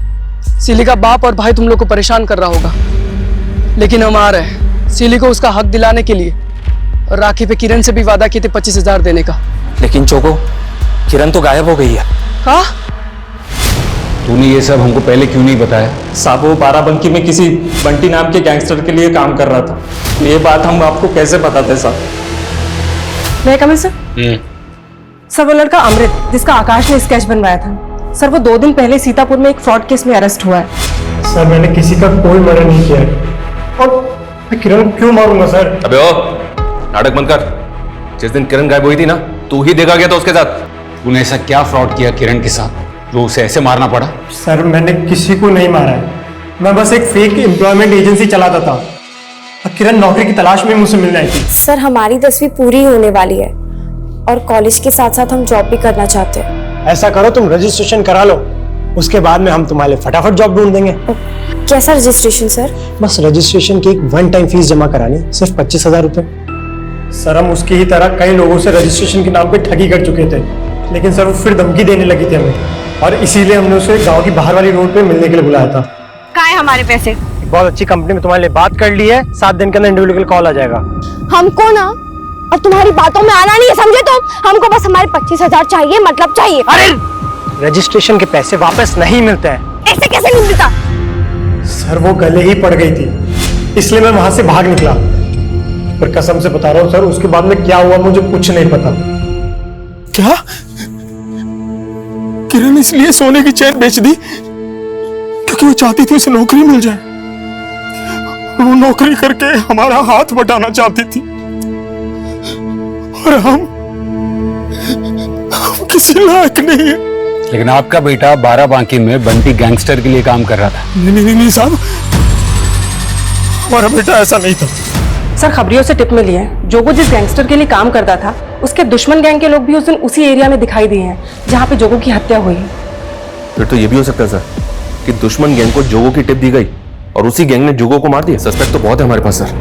सिली का बाप और भाई तुम लोग को परेशान कर रहा होगा, लेकिन हम आ रहे हैं सिली को उसका हक दिलाने के लिए। और राखी पे किरण से भी वादा किए थे 25,000 देने का। लेकिन जोगो, किरण तो गायब हो गई है। हाँ? तूने ये सब हमको पहले क्यों नहीं बताया? साहब, वो बाराबंकी में किसी बंटी नाम के गैंगस्टर के लिए काम कर रहा था। ये बात हम आपको कैसे बताते साहब? मैं कमिंग सर? सर, वो लड़का अमृत जिसका आकाश ने स्केच बनवाया था, सर वो 2 दिन पहले सीतापुर में एक फ्रॉड केस में अरेस्ट हुआ है। सर, मैंने किसी का कोई मर्डर नहीं किया है और मैं किरण को क्यों मारूंगा सर? अबे ओ, नाटक बंद कर। जिस दिन किरण गायब हुई थी ना, तू ही देखा गया था उसके साथ। तूने ऐसा क्या फ्रॉड किया किरण के साथ जो उसे ऐसे मारना पड़ा? सर, मैंने किसी को नहीं मारा है। मैं बस एक फेक एम्प्लॉयमेंट एजेंसी चलाता था और किरण नौकरी की तलाश में मुझसे मिलने आई थी। सर, हमारी 10वीं पूरी होने वाली है और कॉलेज के साथ साथ हम जॉब भी करना चाहते हैं। ऐसा करो, तुम रजिस्ट्रेशन करा लो, उसके बाद में हम तुम्हारे लिए फटाफट जॉब ढूंढ देंगे। कैसा रजिस्ट्रेशन सर? बस रजिस्ट्रेशन की एक 1 टाइम फीस जमा करानी, सिर्फ 25,000 रुपए। सर, हम उसकी ही तरह कई लोगों से रजिस्ट्रेशन के नाम पे ठगी कर चुके थे, लेकिन सर वो फिर धमकी देने लगी थी हमें और इसीलिए हमने उसे गांव की बाहर वाली रोड पे मिलने के लिए बुलाया था। कहाँ है हमारे पैसे? बहुत अच्छी कंपनी में तुम्हारे लिए बात कर ली है, 7 दिन के अंदर इंडिविजुअल कॉल आ जाएगा। हमको ना अब तुम्हारी बातों में आना नहीं है, समझे तुम? हमको बस हमारे 25,000 चाहिए, मतलब चाहिए। अरे रजिस्ट्रेशन के पैसे वापस नहीं मिलते हैं। ऐसे कैसे नहीं मिलता? सर, वो गले ही पड़ गई थी, इसलिए मैं वहां से भाग निकला। पर कसम से बता रहा हूँ सर, उसके बाद में क्या हुआ मुझे कुछ नहीं पता। क्या किरण इसलिए सोने की चैन बेच दी क्योंकि वो चाहती थी उसे नौकरी मिल जाए? वो नौकरी करके हमारा हाथ बटाना चाहती थी और हम किसी लायक नहीं है। लेकिन आपका बेटा बाराबांकी में बंटी गैंगस्टर के लिए काम कर रहा था। नहीं साहब, हमारा बेटा ऐसा नहीं था। सर, खबरियों से टिप मिली है, जोगो जिस गैंगस्टर के लिए काम करता था उसके दुश्मन गैंग के लोग भी उस दिन उसी एरिया में दिखाई दिए हैं जहाँ पे जोगो की हत्या हुई। फिर तो ये भी हो सकता है सर कि दुश्मन गैंग को जोगो की टिप दी गई और उसी गैंग ने जोगो को मार दिया। सस्पेक्ट तो बहुत है हमारे पास सर,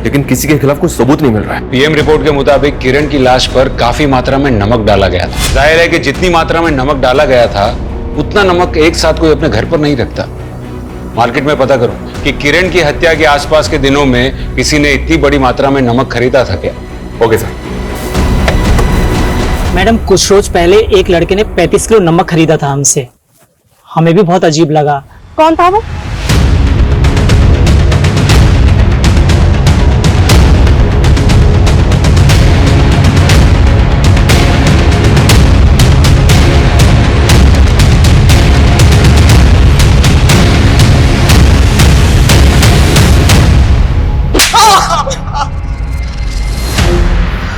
लेकिन किसी के खिलाफ कोई सबूत नहीं मिल रहा है। पीएम रिपोर्ट के मुताबिक किरण की लाश पर काफी मात्रा में नमक डाला गया था। जाहिर है कि जितनी मात्रा में नमक डाला गया था उतना नमक एक साथ कोई अपने घर पर नहीं रखता। मार्केट में पता करो कि किरण की हत्या के आसपास के दिनों में किसी ने इतनी बड़ी मात्रा में नमक खरीदा था क्या। Okay sir. मैडम कुछ रोज पहले एक लड़के ने 35 किलो नमक खरीदा था हमसे, हमें भी बहुत अजीब लगा। कौन था वो?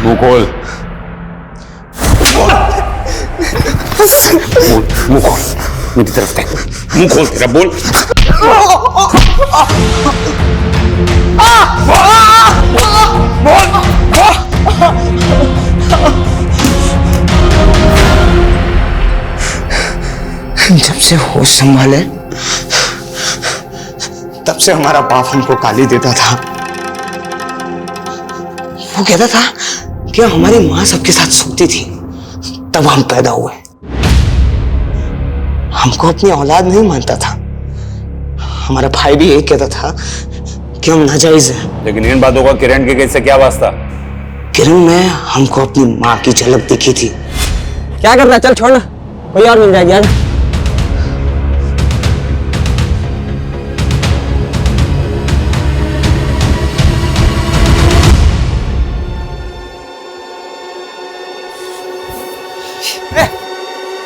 मुंह खोल, मुंह खोल, मेरी तरफ देख, मुंह खोल तेरा, बोल। जब से होश संभाले तब से हमारा बाप हमको गाली देता था। वो कहता था कि हमारी माँ सबके साथ सोती थी, तब हम पैदा हुए। हमको अपनी औलाद नहीं मानता था। हमारा भाई भी यही कहता था कि हम नाजायज हैं। लेकिन इन बातों का किरण के केस से क्या वास्ता? किरण में हमको अपनी माँ की झलक दिखी थी। क्या कर रहा है? चल छोड़ ना, कोई और मिल जाएगी यार।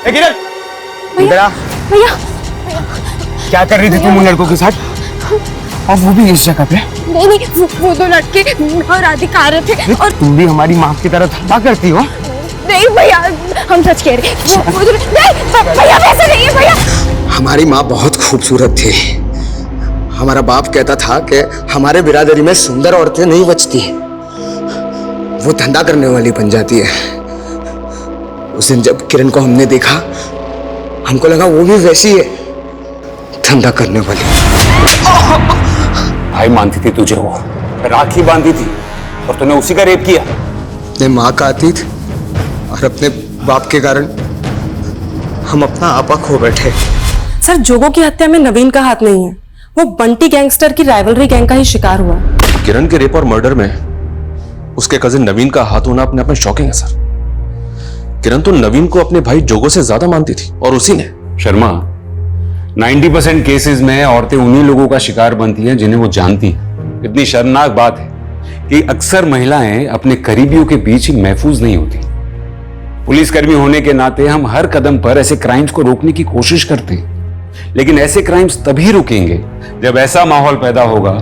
किरण, भैया भैया क्या कर रही थी तुम उन लड़कों के साथ, और वो भी इस जगह पे? नहीं नहीं, वो दो लड़के और राधिका आ रहे थे और तुम भी हमारी माँ की तरह धंधा करती हो? नहीं भैया, हम सच कह रहे हैं। नहीं भैया, वैसे नहीं है भैया। हमारी माँ बहुत खूबसूरत थी। हमारा बाप कहता था कि हमारे बिरादरी में सुंदर औरतें नहीं बचती, वो धंधा करने वाली बन जाती है। उस दिन जब किरण को हमने देखा, हमको लगा वो भी वैसी है, धंधा करने वाली। भाई मानती थी तुझे, वो राखी बांधी थी और तूने उसी का रेप किया। अपने माँ का अतीत और अपने बाप के कारण हम अपना आपा खो बैठे। सर, जोगो की हत्या में नवीन का हाथ नहीं है, वो बंटी गैंगस्टर की राइवलरी गैंग का ही शिकार हुआ। किरण के रेप और मर्डर में उसके कजिन नवीन का हाथ होना अपने आप में शॉकिंग है सर। किरण तो नवीन को अपने भाई जोगो से ज्यादा मानती थी, और उसी ने। शर्मा, 90% केसेस में औरतें उन्हीं लोगों का शिकार बनती हैं जिन्हें वो जानती हैं। इतनी शर्मनाक बात है कि अक्सर महिलाएं अपने करीबियों के बीच ही महफूज नहीं होती। पुलिसकर्मी होने के नाते हम हर कदम पर ऐसे क्राइम्स को रोकने की कोशिश करते हैं, लेकिन ऐसे क्राइम्स तभी रुकेंगे जब ऐसा माहौल पैदा होगा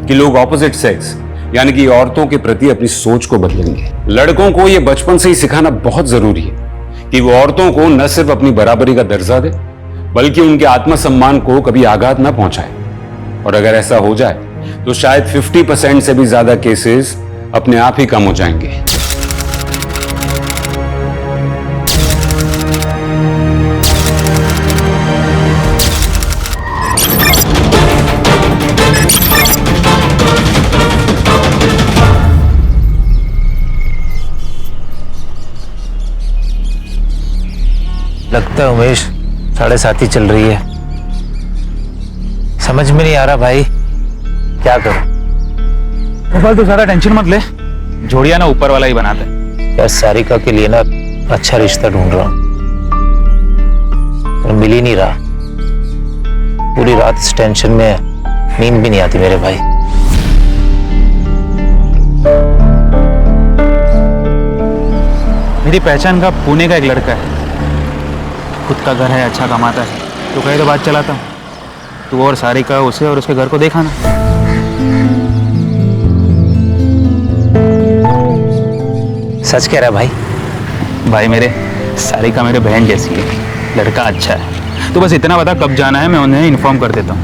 कि लोग ऑपोजिट सेक्स यानी कि औरतों के प्रति अपनी सोच को बदलेंगे। लड़कों को यह बचपन से ही सिखाना बहुत जरूरी है कि वो औरतों को न सिर्फ अपनी बराबरी का दर्जा दे, बल्कि उनके आत्मसम्मान को कभी आघात न पहुंचाए। और अगर ऐसा हो जाए तो शायद 50% से भी ज्यादा केसेस अपने आप ही कम हो जाएंगे। लगता है उमेश 7:30 चल रही है। समझ में नहीं आ रहा भाई, क्या करूं? गोपाल तू ज्यादा टेंशन मत ले, जोड़िया ना ऊपर वाला ही बनाता है। यार सारिका के लिए ना अच्छा रिश्ता ढूंढ रहा हूं, पर मिल ही नहीं रहा। पूरी रात इस टेंशन में नींद भी नहीं आती मेरे भाई। मेरी पहचान का पुणे का एक लड़का है, खुद का घर है, अच्छा कमाता है, तो कहे तो बात चलाता हूँ। तू और सारिका उसे और उसके घर को देखा ना। सच कह रहा है भाई? भाई मेरे, सारिका मेरे बहन जैसी है, लड़का अच्छा है। तो बस इतना बता कब जाना है, मैं उन्हें इन्फॉर्म कर देता हूँ।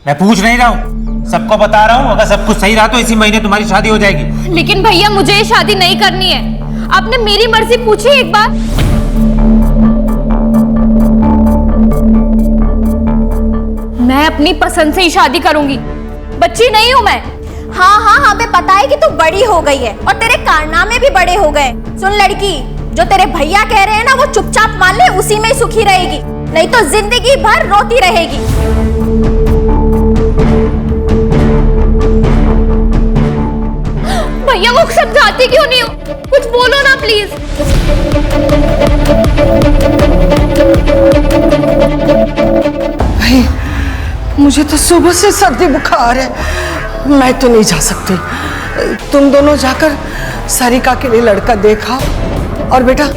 मैं पूछ नहीं रहा हूँ, सबको बता रहा हूँ। अगर सब कुछ सही रहा तो इसी महीने तुम्हारी शादी हो जाएगी। लेकिन भैया मुझे ये शादी नहीं करनी है। आपने मेरी मर्जी पूछी एक बार? मैं अपनी पसंद से ही शादी करूंगी, बच्ची नहीं हूं मैं। हाँ हाँ, हमें पता है कि तू बड़ी हो गई है और तेरे कारनामे भी बड़े हो गए। सुन लड़की, जो तेरे भैया कह रहे हैं ना, वो चुपचाप मान ले, उसी में ही सुखी रहेगी। नहीं तो जिंदगी भर रोती रहेगी। भैया वो समझाती क्यों नहीं हो? कुछ बोलो ना प्लीज। भाई मुझे तो सुबह से सर्दी बुखार है, मैं तो नहीं जा सकती। तुम दोनों जाकर सारिका के लिए लड़का देखा, और बेटा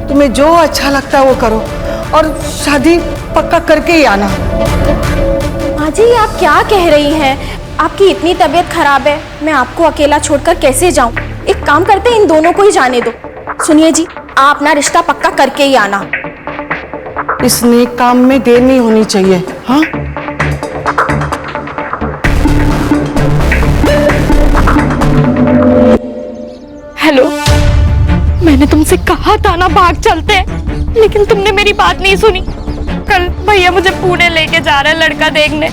तुम्हें जो अच्छा लगता है वो करो, और शादी पक्का करके ही आना। माँ जी आप क्या कह रही हैं? आपकी इतनी तबीयत खराब है, मैं आपको अकेला छोड़कर कैसे जाऊं? एक काम करते इन दोनों को ही जाने दो। सुनिए जी, आप अपना रिश्ता पक्का करके ही आना। इस नेक काम में देर नहीं होनी चाहिए। हाँ हेलो, मैंने तुमसे कहा था ना भाग चलते हैं, लेकिन तुमने मेरी बात नहीं सुनी। कल भैया मुझे पुणे लेके जा रहे हैं लड़का देखने।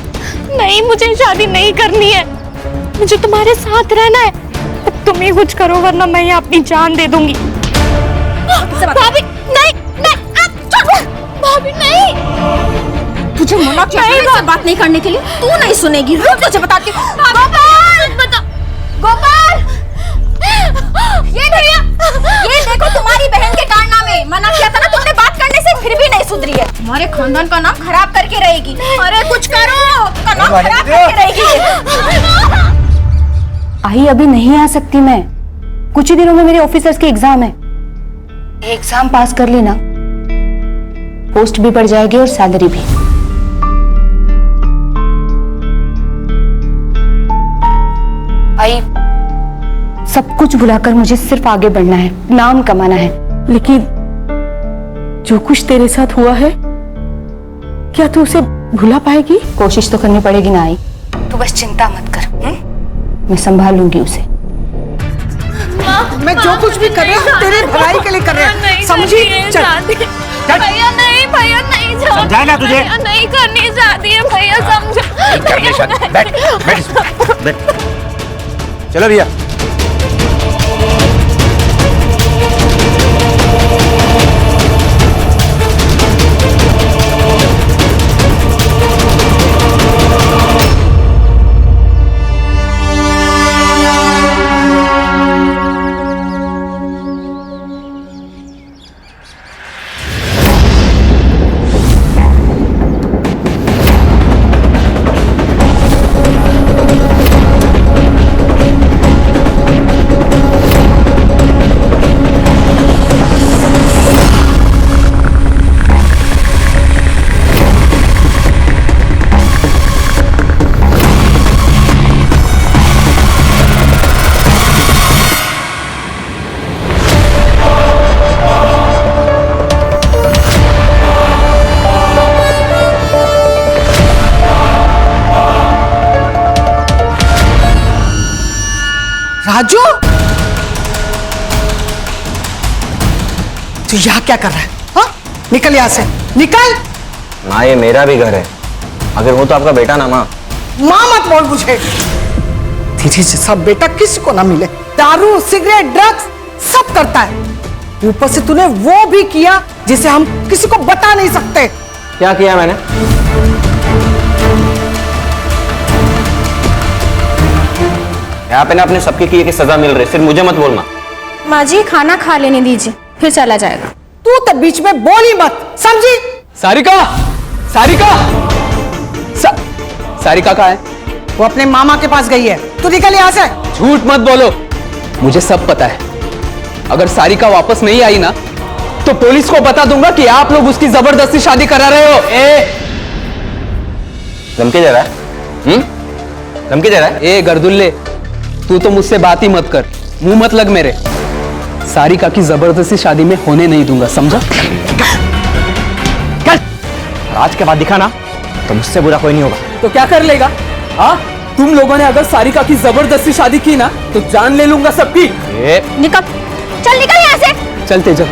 नहीं, मुझे शादी नहीं करनी है, मुझे तुम्हारे साथ रहना है। अब तुम ही कुछ करो वरना मैं यहाँ अपनी जान दे दूंगी। भाभी नहीं, भाभी नहीं, तुझे मना किया है इससे बात नहीं करने के लिए। तू नहीं सुनेगी, रुक तुझे बताती हूँ। गोपाल, गोपाल, ये देखो तुम्हारी बहन के कारनामे। मना किया था ना तुमने बात करने से, फिर भी नहीं सुधरी है। हमारे खानदान का नाम खराब करके रहेगी। अरे कुछ करो, का नाम खराब करके रहेगी। आई अभी नहीं आ सकती मैं, कुछ ही दिनों में मेरे ऑफिसर्स के एग्जाम है। एग्जाम पास कर लेना, पोस्ट भी बढ़ जाएगी और सैलरी भी। आई सब कुछ भुलाकर मुझे सिर्फ आगे बढ़ना है, नाम कमाना है। लेकिन जो कुछ तेरे साथ हुआ है, क्या तू उसे भुला पाएगी? कोशिश तो करनी पड़ेगी ना आई, तू बस चिंता मत कर, मैं संभाल लूंगी उसे। मैं जो कुछ भी कर रही हूँ तेरे भलाई के लिए कर रही हूँ, समझी? भैया नहीं, भैया नहीं, समझाया ना तुझे? नहीं करनी चाहती है भैया, समझो। बैठ। चलो भैया। राजू, तू यहाँ क्या कर रहा है? हाँ? निकल यहाँ से, निकल। माँ ये मेरा भी घर है, अगर वो तो आपका बेटा ना माँ। माँ मत बोल मुझे, तेरे जैसा बेटा किसी को ना मिले। दारू, सिगरेट, ड्रग्स सब करता है। ऊपर से तूने वो भी किया जिसे हम किसी को बता नहीं सकते। क्या किया मैंने? यहाँ पे ना अपने सबके किए की सजा मिल रही, सिर्फ मुझे मत बोलना। माँ जी खाना खा लेने दीजिए, फिर चला जाएगा। तू तो बीच में बोल ही मत, समझी? सारिका, सारिका, सारिका कहाँ है? वो अपने मामा के पास गई है, तू निकल यहाँ से। झूठ मत बोलो, मुझे सब पता है। अगर सारिका वापस नहीं आई ना तो पुलिस को बता दूंगा कि आप लोग उसकी जबरदस्ती शादी करा रहे हो। धमकी दे रहा है? धमकी दे रहा है? ए गर्दुल्ले, तू तो मुझसे बात ही मत कर, मुंह मत लग मेरे। सारिका की जबरदस्ती शादी में होने नहीं दूंगा, समझा? आज के बाद दिखा ना तो मुझसे बुरा कोई नहीं होगा। तो क्या कर लेगा? हाँ, तुम लोगों ने अगर सारिका की जबरदस्ती शादी की ना तो जान ले लूंगा सबकी। निकल, चल निकल यहाँ से। चलते चल।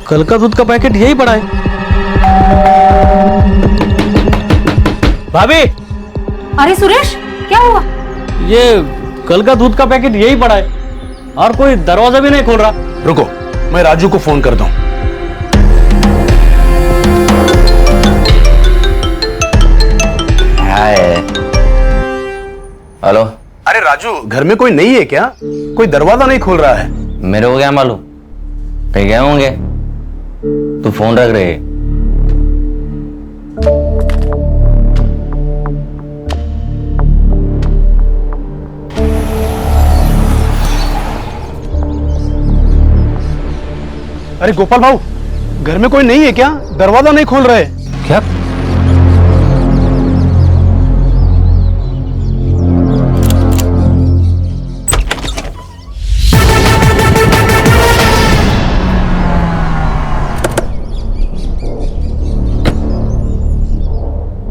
कल का दूध का पैकेट यही पड़ा है। भाभी, अरे सुरेश, क्या हुआ? ये कल का दूध का पैकेट यही पड़ा है और कोई दरवाजा भी नहीं खोल रहा। रुको, मैं राजू को फोन करता हूँ। हेलो। अरे राजू, घर में कोई नहीं है क्या? कोई दरवाजा नहीं खोल रहा है। मेरे को क्या मालूम, कहीं गए होंगे। तू फोन रख रहे। अरे गोपाल भाऊ, घर में कोई नहीं है क्या? दरवाजा नहीं खोल रहे। क्या?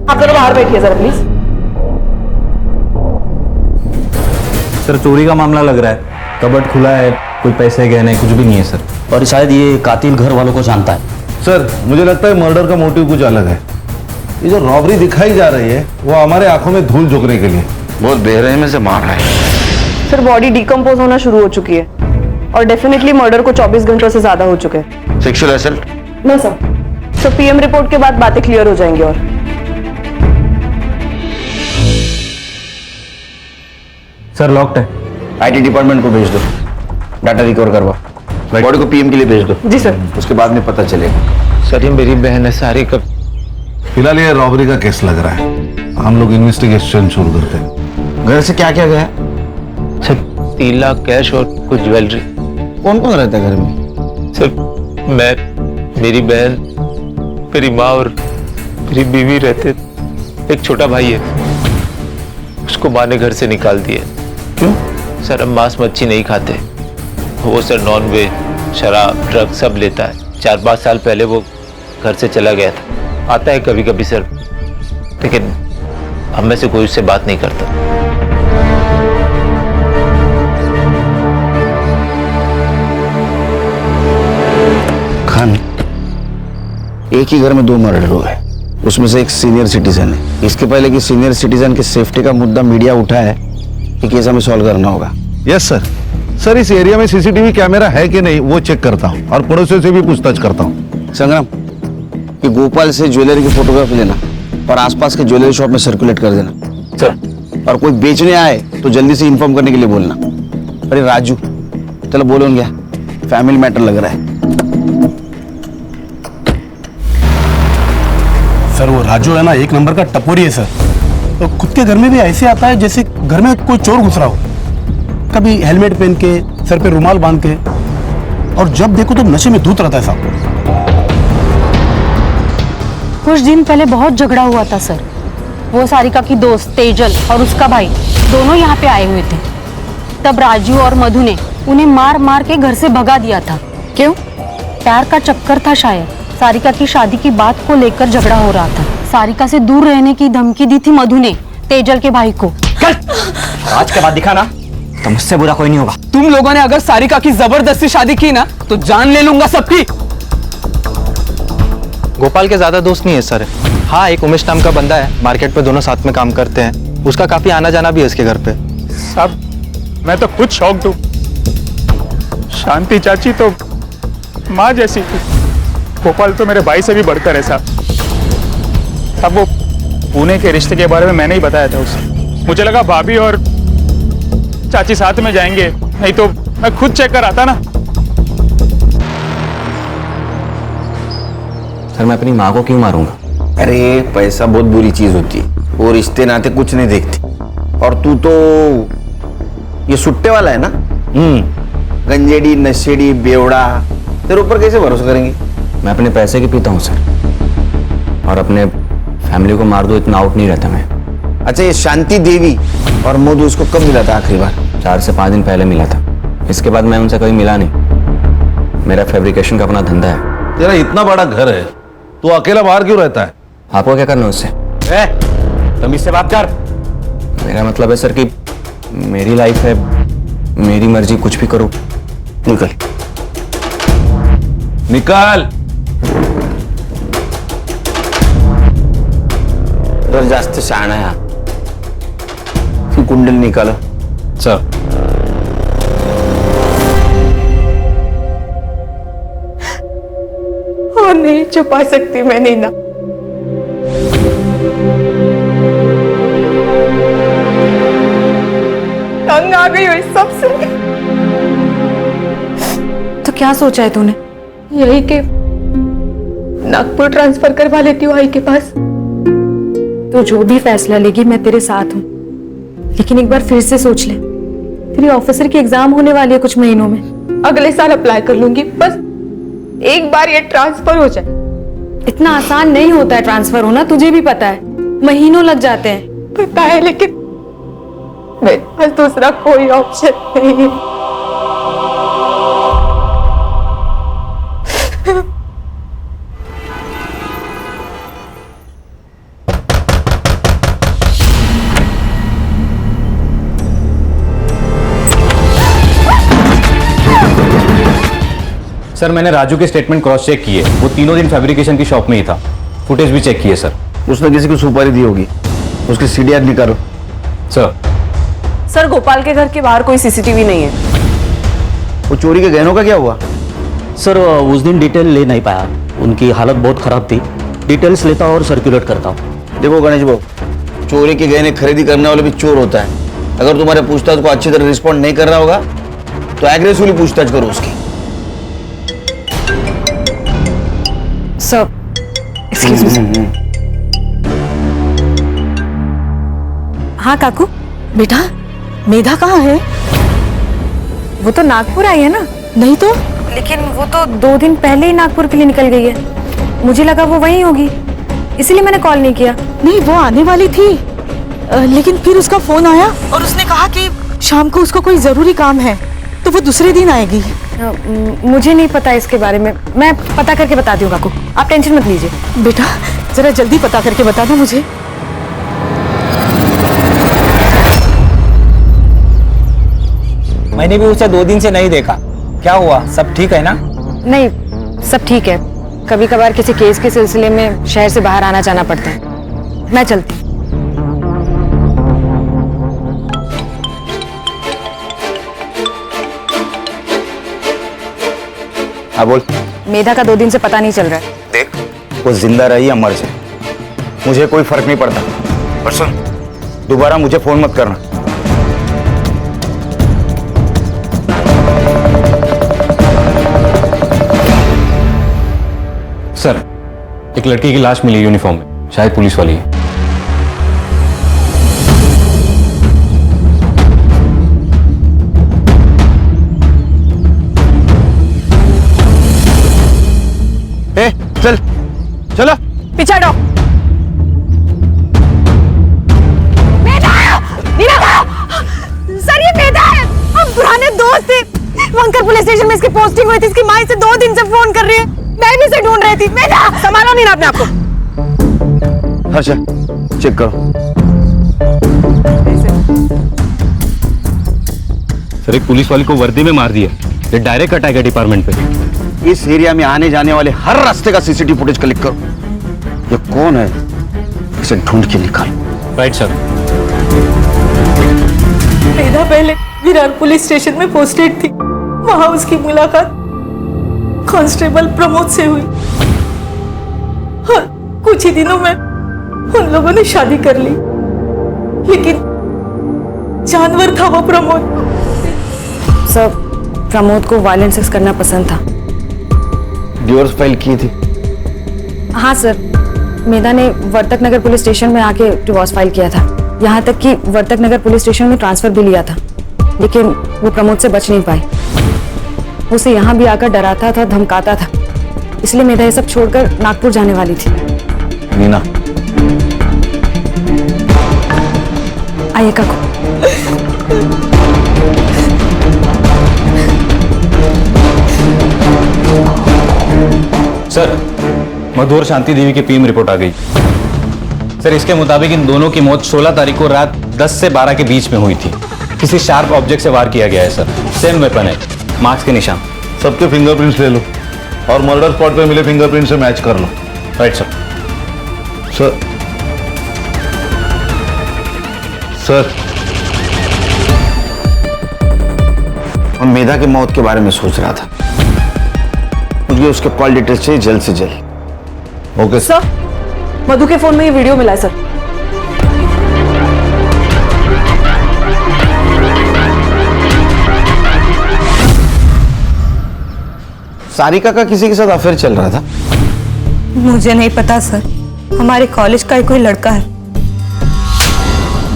आप दोनों बाहर बैठिए जरा प्लीज। सर चोरी का मामला लग रहा है। कबर्ड खुला है, कोई पैसे गहने कुछ भी नहीं है सर। और शायद ये कातिल घर वालों को जानता है। सर मुझे लगता है मर्डर का मोटिव कुछ अलग है। ये जो रॉबरी दिखाई जा रही है वो हमारे आंखों में धूल झोंकने के लिए। बहुत बेरहमी से मार रहा है। सर बॉडी डिकम्पोज होना शुरू हो चुकी है और डेफिनेटली मर्डर को 24 घंटों से ज्यादा हो चुके हैं। Sexual assault? No sir. So PM report के बाद बातें क्लियर हो जाएंगी। और सर लॉक्ड है। आईटी डिपार्टमेंट को भेज दो, डाटा रिकवर करवा। बॉडी को पीएम के लिए भेज दो। जी सर। उसके बाद में पता चलेगा। सर ये मेरी बहन है सारी। कब? फिलहाल ये रॉबरी का केस लग रहा है। हम लोग इन्वेस्टिगेशन शुरू करते हैं। घर से क्या क्या गया? सर 3 लाख कैश और कुछ ज्वेलरी। कौन कौन रहता है घर में? सर मैं, मेरी बहन, मेरी माँ और मेरी बीवी रहते। एक छोटा भाई है, उसको माँ ने घर से निकाल दिया। क्यों? सर हम मांस मच्छी नहीं खाते। वो सर नॉन वेज, शराब, ड्रग सब लेता है। 4-5 साल पहले वो घर से चला गया था। आता है कभी कभी सर, लेकिन हम में से कोई उससे बात नहीं करता। खान, एक ही घर में 2 मर्डर हुए, उसमें से एक सीनियर सिटीजन है। इसके पहले कि सीनियर सिटीजन की सेफ्टी का मुद्दा मीडिया उठा है, ये केस हमें सॉल्व करना होगा। Yes sir. सर इस एरिया में सीसीटीवी कैमरा है कि नहीं वो चेक करता हूँ और पड़ोसियों से भी पूछताछ करता हूँ। संग्राम, कि गोपाल से ज्वेलरी की फोटोग्राफी लेना और आसपास के ज्वेलरी शॉप में सर्कुलेट कर देना। सर। और कोई बेचने आए तो जल्दी से इन्फॉर्म करने के लिए बोलना। अरे राजू, चलो बोलो क्या, फैमिली मैटर लग रहा है। सर वो राजू है ना, एक नंबर का टपोरी है सर। तो खुद के घर में भी ऐसे आता है जैसे घर में कोई चोर घुस रहा हो। कभी हेलमेट पहन के, सर पे रुमाल बांध के, और जब देखो तो नशे में धूत रहता है साहब। कुछ दिन पहले बहुत झगड़ा हुआ था सर। वो सारिका की दोस्त तेजल और उसका भाई दोनों यहाँ पे आए हुए थे। तब राजू और मधु ने उन्हें मार मार के घर से भगा दिया था। क्यों? प्यार का चक्कर था शायद। सारिका की शादी की बात को लेकर झगड़ा हो रहा था। सारिका से दूर रहने की धमकी दी थी मधु ने तेजल के भाई को। आज के बाद दिखा ना तो मुझसे बुरा कोई नहीं होगा। तुम लोगों ने अगर सारिका की जबरदस्ती शादी की ना तो जान ले लूंगा सबकी। गोपाल के ज्यादा दोस्त नहीं है सर। हाँ एक उमेश नाम का बंदा है, मार्केट पे दोनों साथ में काम करते हैं। उसका काफी आना जाना भी है इसके घर पे। साहब मैं तो खुद शॉक्ड हूँ। शांति चाची तो माँ जैसी थी। गोपाल तो मेरे भाई से भी बढ़कर है साहब। वो पुणे के रिश्ते के बारे में मैंने ही बताया था उसे। मुझे लगा भाभी और चाची साथ में जाएंगे, नहीं तो मैं खुद चेक कर आता ना। सर मैं अपनी माँ को क्यों मारूंगा? अरे पैसा बहुत बुरी चीज होती है, वो रिश्ते नाते कुछ नहीं देखती। और तू तो ये सुट्टे वाला है ना, गंजेड़ी नशेड़ी बेवड़ा, तेरे ऊपर कैसे भरोसा करेंगे? मैं अपने पैसे के पीता हूँ सर, और अपने फैमिली को मार दो इतना आउट नहीं रहता मैं। अच्छा ये शांति देवी और मधु उसको कब मिला था आखिरी बार? 4 से 5 दिन पहले मिला था। इसके बाद मैं उनसे कभी मिला नहीं। मेरा फैब्रिकेशन का अपना धंधा है। तेरा इतना बड़ा घर है, तू अकेला बाहर क्यों रहता है? आपको क्या करना है उससे? तमीज से बात कर। मेरा मतलब है सर कि मेरी लाइफ है, मेरी मर्जी, कुछ भी करो। निकल। निकाल। जर जास्त शहाणा आहे हा. ती कुंडली निकालो. सर और नहीं छुपा सकती मैं नीना। तंग आ गई हो इस सबसे। तो क्या सोचा है तूने? यही के नागपुर ट्रांसफर करवा लेती हूँ आई के पास। तो जो भी फैसला लेगी मैं तेरे साथ हूँ, लेकिन एक बार फिर से सोच ले। तेरी ऑफिसर की एग्जाम होने वाली है कुछ महीनों में। अगले साल अप्लाई कर लूंगी, बस एक बार ये ट्रांसफर हो जाए। इतना आसान नहीं होता है ट्रांसफर होना, तुझे भी पता है, महीनों लग जाते हैं। पता है, लेकिन मेरे पास दूसरा कोई ऑप्शन नहीं है। सर मैंने राजू के स्टेटमेंट क्रॉस चेक किए, वो तीनों दिन फैब्रिकेशन की शॉप में ही था। फुटेज भी चेक किए सर। उसने किसी को सुपारी दी होगी, उसकी सीडीआर निकालो। सर गोपाल के घर के बाहर कोई सीसीटीवी नहीं है। वो चोरी के गहनों का क्या हुआ? सर उस दिन डिटेल ले नहीं पाया, उनकी हालत बहुत खराब थी। डिटेल्स लेता और सर्कुलेट करता हूँ। देखो गणेश बाबू, चोरी के गहने खरीदी करने वाले भी चोर होता है। अगर तुम्हारे पूछताछ को अच्छी तरह रिस्पॉन्ड नहीं कर रहा होगा तो एग्रेसिवली पूछताछ करो उसकी। Sir excuse me. हाँ काकू। बेटा मेधा कहाँ है? वो तो नागपुर आई है ना। नहीं तो। लेकिन वो तो 2 दिन पहले ही नागपुर के लिए निकल गई है। मुझे लगा वो वहीं होगी, इसलिए मैंने कॉल नहीं किया। नहीं, वो आने वाली थी, लेकिन फिर उसका फोन आया और उसने कहा कि शाम को उसको कोई जरूरी काम है, तो वो दूसरे दिन आएगी। मुझे नहीं पता इसके बारे में, मैं पता करके बताती हूँ काकू, आप टेंशन मत लीजिए। बेटा जरा जल्दी पता करके बता दो मुझे। मैंने भी उसे 2 दिन से नहीं देखा, क्या हुआ? सब ठीक है ना? नहीं, सब ठीक है। कभी कभार किसी केस के सिलसिले में शहर से बाहर आना जाना पड़ता है। मैं चलती। हाँ बोल। मेधा का 2 दिन से पता नहीं चल रहा है। देख, वो जिंदा रही या मर जाए मुझे कोई फर्क नहीं पड़ता, पर सुन, दोबारा मुझे फोन मत करना। सर एक लड़की की लाश मिली यूनिफॉर्म में, शायद पुलिस वाली है। चल चलो पीछे हटो। सर ये मेधा है, हम पुराने दोस्त थे। वंकर पुलिस स्टेशन में इसकी पोस्टिंग हुई थी। इसकी माँ से 2 दिन से फोन कर रही है, मैं भी इसे ढूंढ रही थी। मेधा संभालो नहीं ना अपने आप को। हर्षा चेक करो। सर एक पुलिस वाली को वर्दी में मार दिया, ये डायरेक्ट अटैक है डिपार्टमेंट पे। इस एरिया में आने जाने वाले हर रास्ते का सीसीटीवी फुटेज कलेक्ट करो। ये कौन है, इसे ढूंढ के निकालो। Right sir. मेधा पहले विरार पुलिस स्टेशन में पोस्टेड थी, वहां उसकी मुलाकात कांस्टेबल प्रमोद से हुई और कुछ ही दिनों में उन लोगों ने शादी कर ली। लेकिन जानवर था वो प्रमोद। सर प्रमोद को वायलेंट सेक्स करना पसंद था। डिवोर्स फाइल की थी? हाँ सर, मेधा ने वर्तक नगर पुलिस स्टेशन में आके डिवोर्स फाइल किया था। यहाँ तक कि वर्तक नगर पुलिस स्टेशन में ट्रांसफर भी लिया था, लेकिन वो प्रमोद से बच नहीं पाई। उसे यहाँ भी आकर डराता था, धमकाता था, इसलिए मेधा ये सब छोड़कर नागपुर जाने वाली थी। नीना आइए काकू। सर मधु और शांति देवी की पीएम रिपोर्ट आ गई। सर इसके मुताबिक इन दोनों की मौत 16 तारीख को रात 10 से 12 के बीच में हुई थी। किसी शार्प ऑब्जेक्ट से वार किया गया है सर। सेम वेपन है, मार्क्स के निशान। सबके फिंगरप्रिंट्स ले लो। और मर्डर स्पॉट पे मिले फिंगरप्रिंट से मैच कर लो। Right sir. सर सर मैं मेधा की मौत के बारे में सोच रहा था, मुझे उसके कॉल डिटेल्स चाहिए जल्द से जल्द। ओके सर, मधु के फोन में ये वीडियो मिला है सर। सारिका का किसी के साथ अफेयर चल रहा था? मुझे नहीं पता सर, हमारे कॉलेज का ही कोई लड़का है।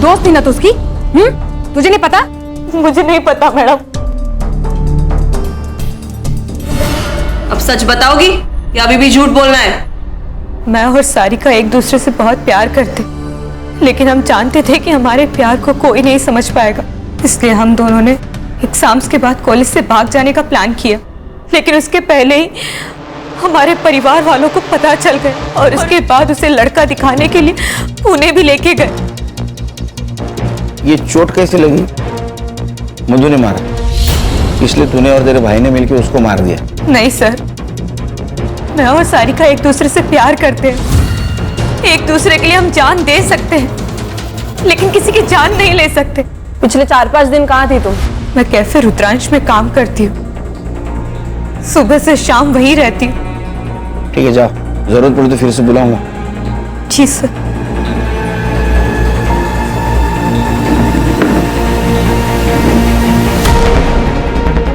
दोस्त थी ना तो उसकी? तुझे नहीं पता? मुझे नहीं पता मैडम। अब सच बताओगी या अभी भी झूठ बोलना है? मैं और सारिका एक दूसरे से बहुत प्यार करते, लेकिन हम जानते थे कि हमारे प्यार को कोई नहीं समझ पाएगा, इसलिए हम दोनों ने एग्जाम्स के बाद कॉलेज से भाग जाने का प्लान किया। लेकिन उसके पहले ही हमारे परिवार वालों को पता चल गया और उसके बाद उसे लड़का दिखाने के लिए पुणे भी लेके गए। ये चोट कैसे लगी? मधु ने मारा, इसलिए तूने और तेरे भाई ने मिलकर उसको मार दिया? नहीं सर, मैं और सारिका एक दूसरे से प्यार करते हैं, एक दूसरे के लिए हम जान दे सकते हैं, लेकिन किसी की जान नहीं ले सकते। पिछले 4-5 दिन कहाँ थी तुम? मैं कैफे रुद्रांश में काम करती हूँ, सुबह से शाम वहीं रहती हूँ। ठीक है, जाओ, जरूरत पड़ी तो फिर से बुलाऊंगा। जी सर।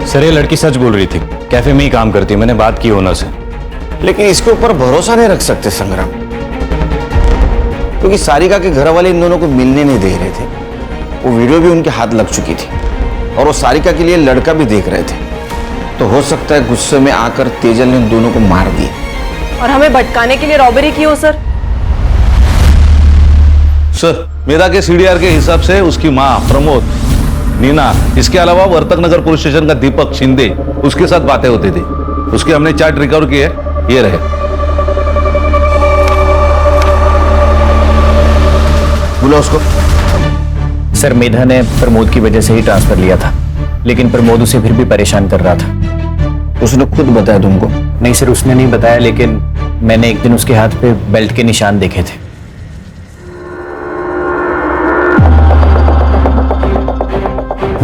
सर ये लड़की सच बोल रही थी, कैफे में ही काम करती है, मैंने बात की ओनर से। लेकिन इसके ऊपर भरोसा नहीं रख सकते संग्राम, क्योंकि सारिका के घर वाले इन दोनों को मिलने नहीं दे रहे थे। वो वीडियो भी उनके हाथ लग चुकी थी और वो सारिका के लिए लड़का भी देख रहे थे, तो हो सकता है गुस्से में आकर तेजल ने उन दोनों को मार दिया और हमें भटकाने के लिए रॉबरी की हो सर। सर, मेधा के सीडीआर के हिसाब से उसकी माँ प्रमोद, नीना, इसके अलावा वर्तक नगर पुलिस स्टेशन का दीपक शिंदे उसके साथ बातें होती थी। उसके हमने चार्ट रिकवर किए, ये रहे। बोलो उसको। सर, मेधा ने प्रमोद की वजह से ही ट्रांसफर लिया था, लेकिन प्रमोद उसे फिर भी परेशान कर रहा था। उसने खुद बताया तुमको? नहीं सर, उसने नहीं बताया, लेकिन मैंने एक दिन उसके हाथ पे बेल्ट के निशान देखे थे।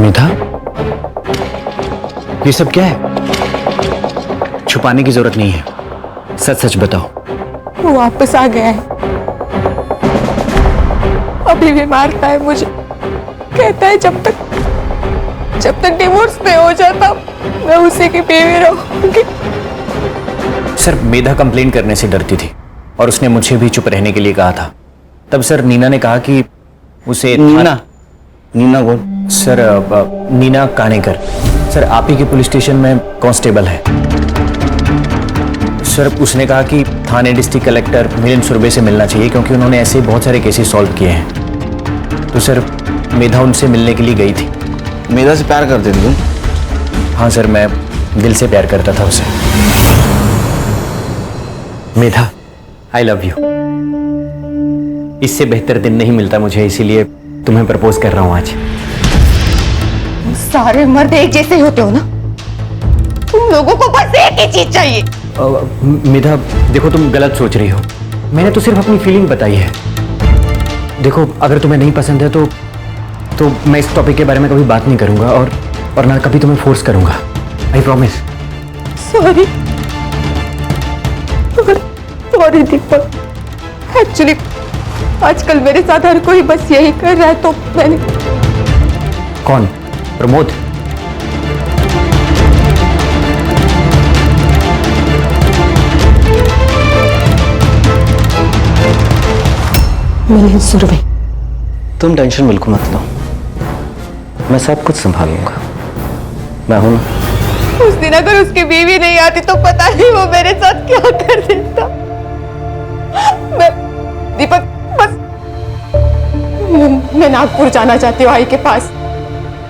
मेधा, ये सब क्या है? छुपाने की जरूरत नहीं है, सच सच बताओ। वो वापस आ गया है, अभी भी मारता है मुझे, कहता है जब तक डिवोर्स नहीं हो जाता मैं उसी की बीवी रहूंगी। सर, मेधा कंप्लेंट करने से डरती थी और उसने मुझे भी चुप रहने के लिए कहा था। तब सर नीना ने कहा कि उसे नीना कौन? सर नीना कानेकर, सर आप ही के पुलिस स्टेशन में कांस्टेबल है। सर उसने कहा कि थाने डिस्ट्रिक्ट कलेक्टर मिलिंद सुरभे से मिलना चाहिए, क्योंकि उन्होंने ऐसे बहुत सारे केसेस सॉल्व किए हैं। तो सर मेधा उनसे मिलने के लिए गई थी। मेधा से प्यार करते थे तुम? हाँ सर, मैं दिल से प्यार करता था उसे। मेधा, आई लव यू। इससे बेहतर दिन नहीं मिलता मुझे, इसीलिए तुम्हें प्रपोज कर रहा हूं आज। सारे मर्द एक जैसे होते हो ना, तुम लोगों को बस एक ही चीज चाहिए। मेधा देखो, तुम गलत सोच रही हो, मैंने तो सिर्फ अपनी फीलिंग बताई है। देखो, अगर तुम्हें नहीं पसंद है तो मैं इस टॉपिक के बारे में कभी बात नहीं करूंगा और ना कभी तुम्हें फोर्स करूंगा। I promise. Sorry Deepak, actually आजकल मेरे साथ हर कोई बस यही कर रहा है, तो मैंने। कौन? प्रमोद? मिलिंद सुरभि। तुम टेंशन बिल्कुल मत लो, मैं सब कुछ संभाल लूंगा, मैं हूं ना। उस दिन अगर उसकी बीवी नहीं आती तो पता नहीं वो मेरे साथ क्या कर देता। मैं दीपक, बस मैं नागपुर जाना चाहती हूँ आई के पास।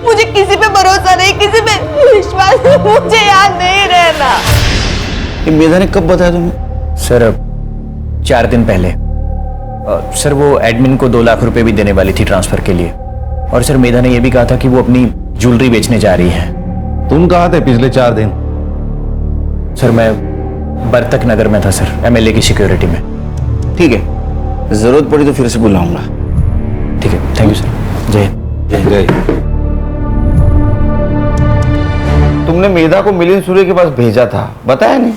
मुझे किसी पे भरोसा नहीं, किसी पे विश्वास नहीं, मुझे याद नहीं रहना। ये मेधा ने कब बताया तुम्हें? सर 4 दिन पहले। सर वो एडमिन को 2 लाख रुपए भी देने वाली थी ट्रांसफर के लिए, और सर मेधा ने यह भी कहा था कि वो अपनी ज्वेलरी बेचने जा रही है। तुम कहाँ थे पिछले 4 दिन? सर मैं बर्तक नगर में था सर, एमएलए की सिक्योरिटी में। ठीक है, जरूरत पड़ी तो फिर से बुलाऊंगा। ठीक है, थैंक यू सर। जय जय जय। तुमने मेधा को मिलिंद सूर्य के पास भेजा था, बताया नहीं?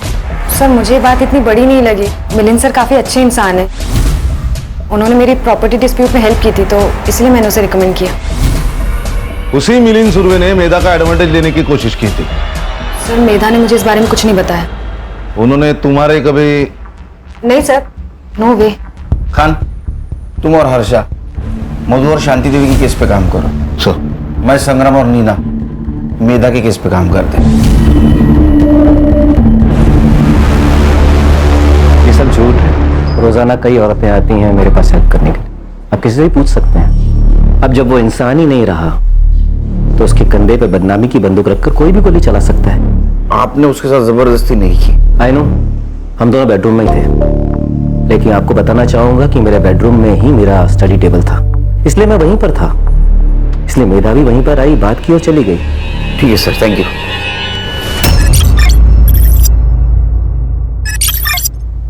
सर मुझे बात इतनी बड़ी नहीं लगी। मिलिंद सर काफी अच्छे इंसान है। उन्होंने मेरी प्रॉपर्टी डिस्प्यूट में हेल्प की थी, तो इसलिए मैंने उसे रिकमेंड किया। उसी मिलिंद सुर्वे ने मेधा का एडवांटेज लेने की कोशिश की थी। सर मेधा ने मुझे इस बारे में कुछ नहीं बताया। उन्होंने तुम्हारे कभी? नहीं सर, नो वे। खान, तुम और हर्षा मधु और शांति देवी की केस पे काम करो। सर। मैं संग्राम और नीना मेधा के केस पे काम करते हैं। ये सब झूठ है। रोजाना कई औरतें आती हैं मेरे पास हेल्प करने के लिए। आप किसी से भी पूछ सकते हैं। अब जब वो इंसान ही नहीं रहा तो उसके कंधे पे बदनामी की बंदूक रखकर कोई भी गोली चला सकता है। आपने उसके साथ जबरदस्ती नहीं की। आई नो, हम दोनों बेडरूम में ही थे, लेकिन आपको बताना चाहूंगा कि मेरे बेडरूम में ही मेरा स्टडी टेबल था, इसलिए मैं वहीं पर था। इसलिए मेधा भी वहीं पर आई, बात की और चली गई। ठीक है सर, थैंक यू।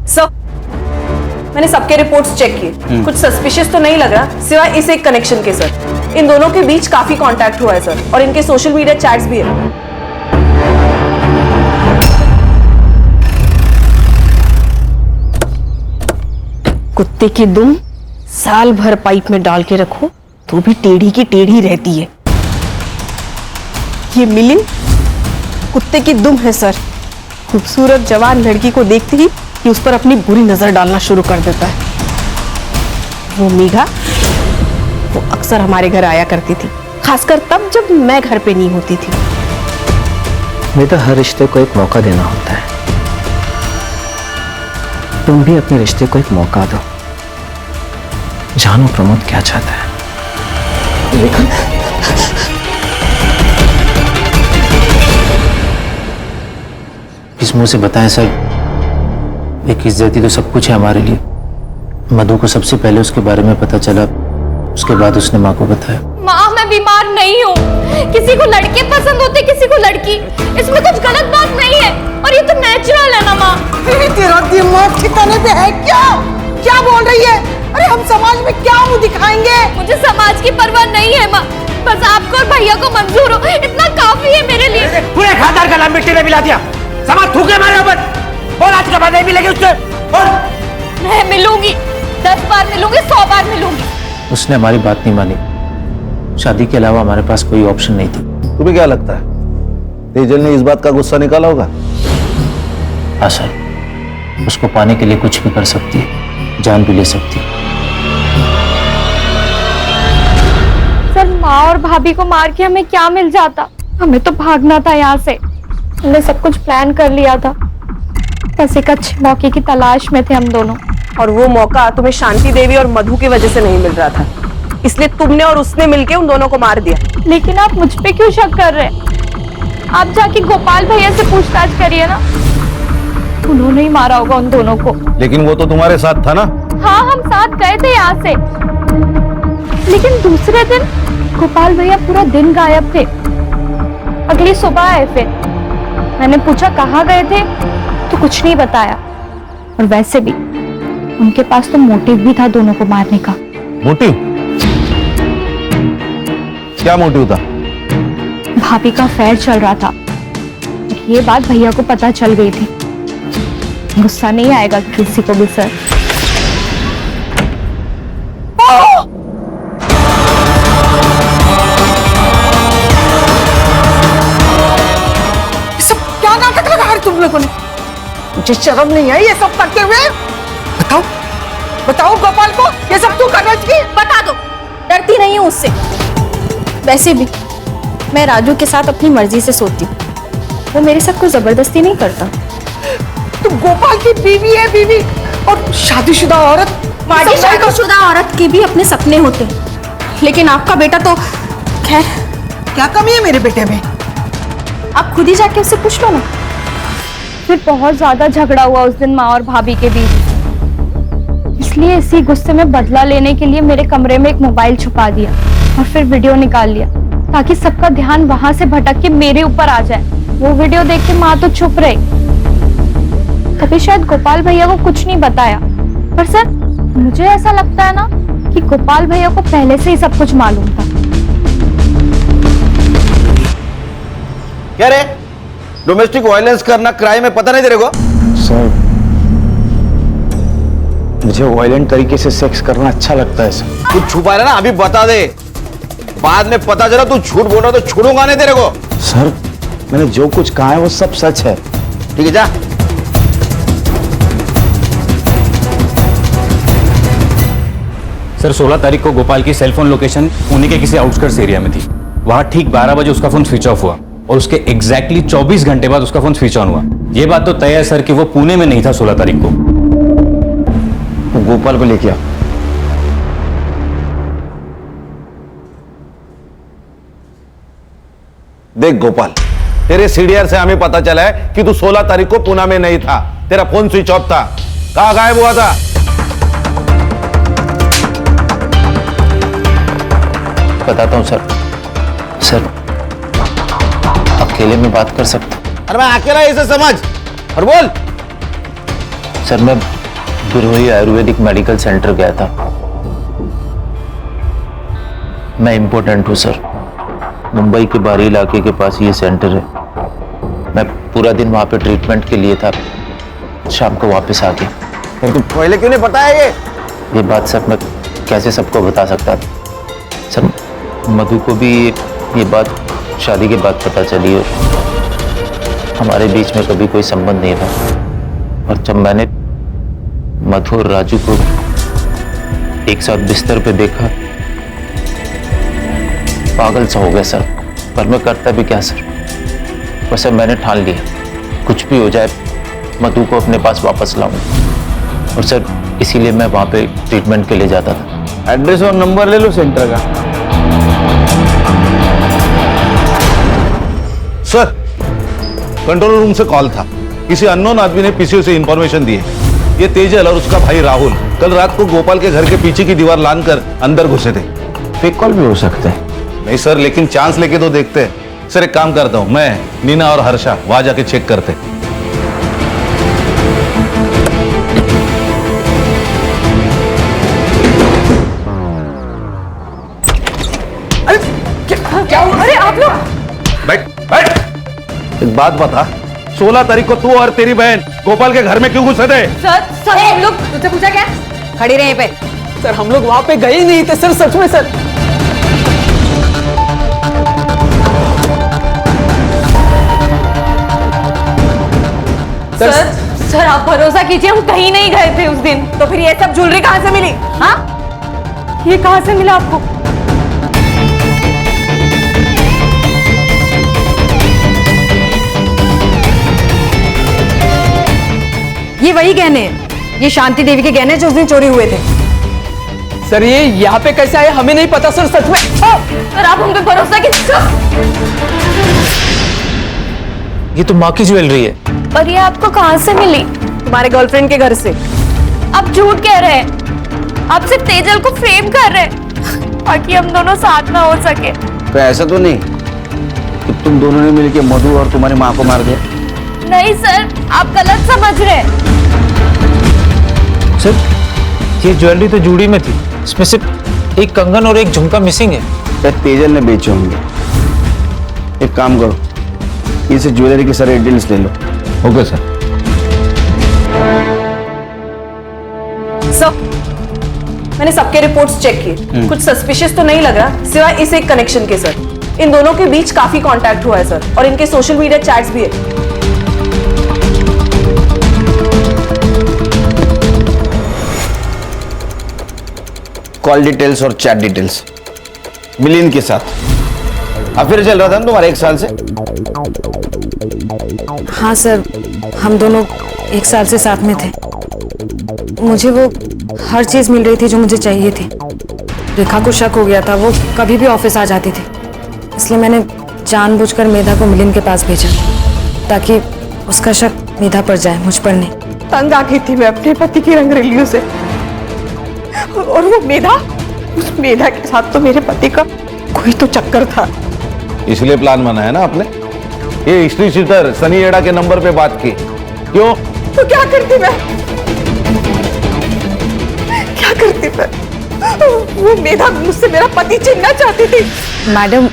सर, मैंने सबके रिपोर्ट्स चेक किए, कुछ सस्पिशियस तो नहीं लग रहा, सिवाय इस एक कनेक्शन के। सर इन दोनों के बीच काफी कांटेक्ट हुआ है सर, और इनके सोशल मीडिया चैट्स भी है। कुत्ते की दुम साल भर पाइप में डाल के रखो तो भी टेढ़ी की टेढ़ी रहती है। ये मिलिंद कुत्ते की दुम है सर। खूबसूरत जवान लड़की को देखते ही ये उस पर अपनी बुरी नजर डालना शुरू कर देता है। वो मेघा, वो अक्सर हमारे घर आया करती थी, खासकर तब जब मैं घर पे नहीं होती थी। मेरा हर रिश्ते को एक मौका देना होता है। तुम भी अपने रिश्ते को एक मौका दो। जानो प्रमोद क्या चाहता है। किस मुंह से बताएं सर? एक इज्जती तो सब कुछ है हमारे लिए। मधु को सबसे पहले उसके बारे में पता चला, उसके बाद उसने माँ को बताया। माँ, मैं बीमार नहीं हूँ। किसी को लड़के पसंद होते, किसी को लड़की। इसमें कुछ गलत बात नहीं है, और ये तो नेचुरल है ना माँ। तेरा दिमाग ठिकाने पे है क्या? क्या बोल रही है? अरे हम समाज में क्या मुंह दिखाएंगे? मुझे समाज की परवाह नहीं है माँ, बस आपको और भैया को मंजूर हो, इतना काफी है मेरे लिए। पूरे खानदान का नाम मिट्टी में मिला दिया। समाज थूके मारे ऊपर। और आज के बाद नहीं मिलेगी उससे। और मैं मिलूंगी, 10 बार मिलूंगी, 100 बार मिलूंगी। उसने हमारी बात नहीं मानी। शादी के अलावा हमारे पास कोई ऑप्शन नहीं थी। तुम्हें क्या लगता है तेजल ने इस बात का गुस्सा निकाला होगा? हाँ सर, उसको पाने के लिए कुछ भी कर सकती है, जान भी ले सकती है। सर माँ और भाभी को मार के हमें क्या मिल जाता? हमें तो भागना था यहाँ से। हमने सब कुछ प्लान कर लिया था, बस एक अच्छे मौके की तलाश में थे हम दोनों। और वो मौका तुम्हें शांति देवी और मधु की वजह से नहीं मिल रहा था, इसलिए तुमने और उसने मिलके उन दोनों को मार दिया। लेकिन आप मुझ पे क्यों शक कर रहे हैं? आप जाके गोपाल भैया से पूछताछ करिए ना, उन्होंने ही मारा होगा उन दोनों को। लेकिन वो तो तुम्हारे साथ था ना? हाँ, हम साथ गए थे यहाँ से, लेकिन दूसरे दिन गोपाल भैया पूरा दिन गायब थे। अगली सुबह आए, फिर मैंने पूछा कहाँ गए थे, तो कुछ नहीं बताया। और वैसे भी उनके पास तो मोटिव भी था दोनों को मारने का। मोटिव? क्या मोटिव था? भाभी का अफेयर चल रहा था, ये बात भैया को पता चल गई थी। गुस्सा नहीं आएगा किसी को भी सर। सब क्या नाटक लगा है तुम लोगों ने? मुझे शर्म नहीं है ये सब करते हुए? बताओ बताओ गोपाल को ये सब तू करना चाहिए? बता दो, डरती नहीं हूँ उससे। वैसे भी मैं राजू के साथ अपनी मर्जी से सोती हूँ, वो मेरे साथ कोई जबरदस्ती नहीं करता। तुम गोपाल की बीवी है, बीवी और शादीशुदा औरत। शादीशुदा औरत के भी अपने सपने होते हैं, लेकिन आपका बेटा तो खैर। क्या कमी है मेरे बेटे में? आप खुद ही जाके उससे पूछ लो ना। फिर बहुत ज्यादा झगड़ा हुआ उस दिन माँ और भाभी के बीच, इसलिए इसी गुस्से में बदला लेने के लिए मेरे कमरे में एक मोबाइल छुपा दिया और फिर वीडियो निकाल लिया, ताकि सबका ध्यान वहां से भटक के मेरे ऊपर आ जाए। वो वीडियो देख के माँ तो चुप रही, तभी शायद गोपाल भैया को कुछ नहीं बताया। पर सर मुझे ऐसा लगता है ना कि गोपाल भैया को पहले से ही सब कुछ मालूम था। क्या रे, डोमेस्टिक वायलेंस करना क्राइम है, पता नहीं तेरे को? सर मुझे वायलेंट तरीके से सेक्स करना अच्छा लगता है सर। तू छुपा रहा ना, अभी बता दे, बाद में पता चला तू झूठ बोल रहा तो छोड़ूंगा नहीं तेरे को। सर मैंने जो कुछ कहा है वो सब सच है। ठीक है, जा। सर 16 तारीख को गोपाल की सेलफोन लोकेशन पुणे के किसी आउटस्कर्ट्स एरिया में थी। वहां ठीक 12 बजे उसका फोन स्विच ऑफ हुआ और उसके एग्जैक्टली 24 घंटे बाद उसका फोन स्विच ऑन हुआ। यह बात तो तय है सर कि वो पुणे में नहीं था 16 तारीख को। गोपाल को लेके आ। देख गोपाल, तेरे सीडीआर से हमें पता चला है कि तू 16 तारीख को पुणे में नहीं था, तेरा फोन स्विच ऑफ था। कहां गायब हुआ था? बताता हूँ सर। सर अकेले में बात कर सकता? अरे मैं अकेला इसे समझ और बोल। सर मैं बिरोही आयुर्वेदिक मेडिकल सेंटर गया था। मैं इम्पोर्टेंट हूँ सर, मुंबई के बाहरी इलाके के पास ये सेंटर है। मैं पूरा दिन वहाँ पे ट्रीटमेंट के लिए था, शाम को वापस आ गया। तो पहले क्यों नहीं बताया ये बात सर मैं कैसे सबको बता सकता था? सर मधु को भी ये बात शादी के बाद पता चली और हमारे बीच में कभी कोई संबंध नहीं था। और जब मैंने मधु और राजू को एक साथ बिस्तर पे देखा, पागल सा हो गया सर। पर मैं करता भी क्या सर? वैसे मैंने ठान लिया, कुछ भी हो जाए मधु को अपने पास वापस लाऊंगा। और सर इसीलिए मैं वहां पे ट्रीटमेंट के लिए जाता था। एड्रेस और नंबर ले लो सेंटर का। सर कंट्रोल रूम से कॉल था, किसी अननोन आदमी ने पीसीओ से इंफॉर्मेशन दी है। ये तेजल और उसका भाई राहुल कल रात को गोपाल के घर के पीछे की दीवार लांघकर अंदर घुसे थे। फेक कॉल भी हो सकते हैं। नहीं सर, लेकिन चांस लेके तो देखते हैं। सर एक काम करता हूं, मैं नीना और हर्षा वहां जाके चेक करते। अरे क्या हुआ? अरे आप लोग बैठ बैठ। एक बात बता, 16 तारीख को तू और तेरी बहन गोपाल के घर में क्यों घुसे थे? सर हम लोग तुझसे पूछा क्या? खड़ी रहे पे। सर हम लोग वहां पे गए ही नहीं थे सर, सच में सर। सर आप भरोसा कीजिए, हम कहीं नहीं गए थे उस दिन। तो फिर ये सब ज्वेलरी कहाँ से मिली? हाँ, ये कहाँ से मिला आपको? ये वही गहने हैं, ये शांति देवी के गहने जो उस दिन चोरी हुए थे। सर ये यहाँ पे कैसे आए हमें नहीं पता सर, सच में। सर आप हम पे भरोसा कीजिए। ये तो माँ की ज्वेलरी है। पर ये आपको कहाँ से मिली? तुम्हारे गर्लफ्रेंड के घर से। आप झूठ कह रहे हैं, आप सिर्फ तेजल को फ्रेम कर रहे हैं ताकि हम दोनों साथ ना हो सके। तो ऐसा तो नहीं कि तुम दोनों ने मिलकर मधु और तुम्हारी माँ को मार दिया? नहीं सर, आप गलत समझ रहे हैं। सर ये ज्वेलरी तो जूड़ी में थी, इसमें सिर्फ एक कंगन और एक झुमका मिसिंग है। शायद तेजल ने बेचे होंगे। एक काम करो, इसे ज्वेलरी के सारे डिटेल्स ले लो। Okay sir. सर मैंने सबके रिपोर्ट्स चेक किए, कुछ सस्पिशियस तो नहीं लग रहा सिवाय इस एक कनेक्शन के। सर इन दोनों के बीच काफी कांटेक्ट हुआ है सर, और इनके सोशल मीडिया चैट्स भी है। कॉल डिटेल्स और चैट डिटेल्स मिलिन के साथ। अफेयर चल रहा था ना तुम्हारे 1 साल से? हाँ सर, हम दोनों 1 साल से साथ में थे। मुझे वो हर चीज मिल रही थी जो मुझे चाहिए थी। रेखा को शक हो गया था, वो कभी भी ऑफिस आ जाती थी, इसलिए मैंने जानबूझकर मेधा को मिलिन के पास भेजा ताकि उसका शक मेधा पर जाए, मुझ पर नहीं। तंग आ गई थी मैं अपने पति की रंगरेलियों से, और वो मेधा, उस मेधा के साथ तो मेरे पति का कोई तो चक्कर था। इसलिए प्लान बनाया ना आपने। ये हिस्ट्री शीटर सनी एडा के नंबर पे बात की। क्यों? तो क्या करती मैं? क्या करती मैं? वो मेधा मुझसे मेरा पति छीनना चाहती थी। मैडम,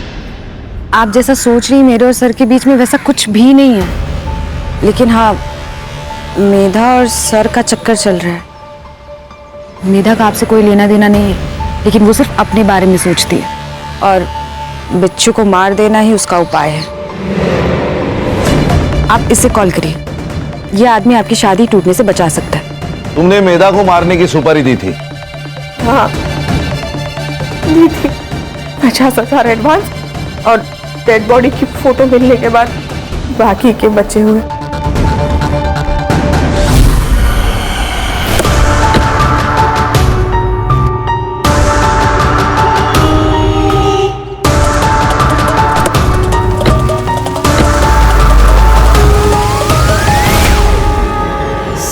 आप जैसा सोच रही मेरे और सर के बीच में वैसा कुछ भी नहीं है, लेकिन हाँ, मेधा और सर का चक्कर चल रहा है। मेधा का आपसे कोई लेना देना नहीं है, लेकिन वो सिर्फ अपने बारे में सोचती है और बिच्छू को मार देना ही उसका उपाय है। आप इसे कॉल करिए, यह आदमी आपकी शादी टूटने से बचा सकता है। तुमने मेधा को मारने की सुपारी दी थी? हाँ, दी थी 50,000 एडवांस और डेड बॉडी की फोटो मिलने के बाद बाकी के बचे हुए।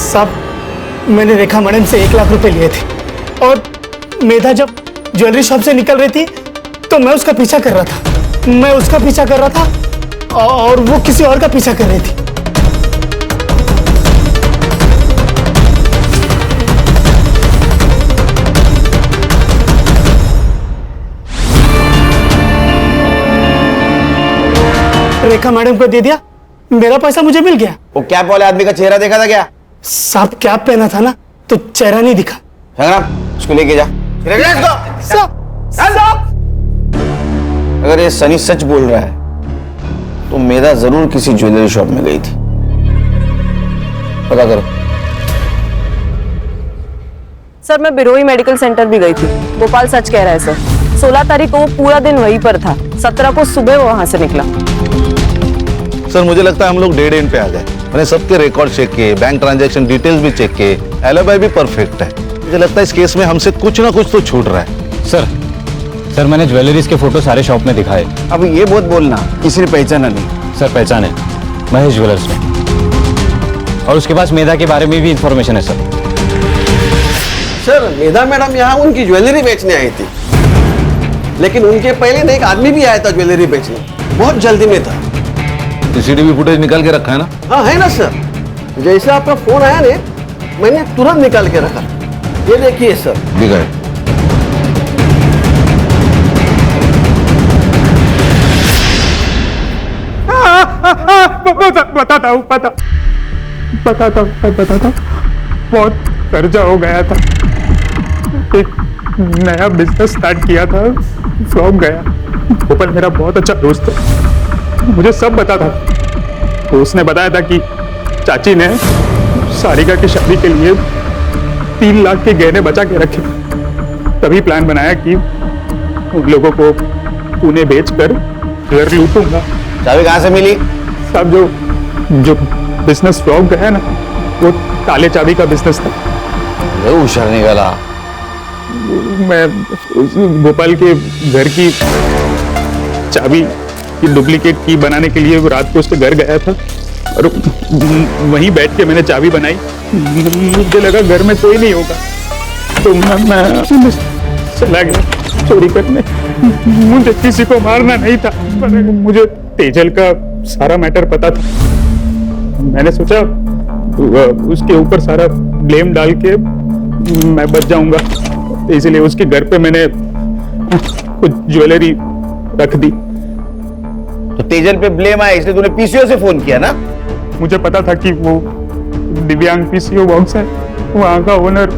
साहब, मैंने रेखा मैडम से 1 लाख रुपए लिए थे और मेधा जब ज्वेलरी शॉप से निकल रही थी तो मैं उसका पीछा कर रहा था। मैं उसका पीछा कर रहा था और वो किसी और का पीछा कर रही थी। रेखा मैडम को दे दिया, मेरा पैसा मुझे मिल गया। वो कैप वाले आदमी का चेहरा देखा था क्या? साहब, कैप पहना था ना, तो चेहरा नहीं दिखा। उसको लेके जा। अगर ये सनी सच बोल रहा है तो मेधा जरूर किसी ज्वेलरी शॉप में गई थी। पता करो। सर, मैं बिरोई मेडिकल सेंटर भी गई थी। गोपाल सच कह रहा है सर। 16 तारीख को वो पूरा दिन वहीं पर था, 17 को सुबह वो वहां से निकला। सर, मुझे लगता है हम लोग डेड एंड पे आ गए। मैंने सबके रिकॉर्ड चेक किए, बैंक ट्रांजैक्शन डिटेल्स भी चेक किए, एलिबाई भी परफेक्ट है। मुझे लगता है इस केस में हमसे कुछ ना कुछ तो छूट रहा है। सर, मैंने ज्वेलरीज के फोटो सारे शॉप में दिखाए। अब ये बहुत बोलना, किसी ने पहचाना नहीं। सर, पहचाने, महेश ज्वेलर्स में। और उसके पास मेधा के बारे में भी इंफॉर्मेशन है सर। सर, मेधा मैडम यहाँ उनकी ज्वेलरी बेचने आई थी, लेकिन उनके पहले ना एक आदमी भी आया था ज्वेलरी बेचने, बहुत जल्दी में था। सीसीटीवी फुटेज निकाल के रखा है ना? हाँ, है ना सर। जैसे आपका फोन आया ने, मैंने तुरंत निकाल के रखा। ये देखिए सर। दिखाए। बताता हूँ, बहुत कर्जा हो गया था। एक नया बिजनेस स्टार्ट किया था, फ्लॉप गया। गोपाल मेरा बहुत अच्छा दोस्त है, मुझे सब बता था। तो उसने बताया था कि चाची ने सारिका की शादी के लिए 3 लाख के गहने बचा के रखे। तभी प्लान बनाया कि उन लोगों को पुणे बेचकर घर लूटूंगा। चाबी कहाँ से मिली? साहब, जो बिजनेस फ्लॉप गया ना, वो काले चाबी का बिजनेस था। होशियार निकला। मैं गोपाल के घर की चाबी की डुप्लीकेट की बनाने के लिए रात को उसके घर गया था और वहीं बैठ के मैंने चाबी बनाई। मुझे लगा घर में कोई नहीं होगा, तो मैं चला गया चोरी करने। मुझे किसी को मारना नहीं था, मुझे तेजल का सारा मैटर पता था। मैंने सोचा उसके ऊपर सारा ब्लेम डाल के मैं बच जाऊंगा, इसलिए उसके घर पे मैंने कुछ ज्वेलरी रख दी। तो तेजल पे ब्लेम आया, इसलिए तूने पीसीओ से फोन किया ना? मुझे पता था कि वो दिव्यांग पीसीओ बॉक्स है, वहां का ओनर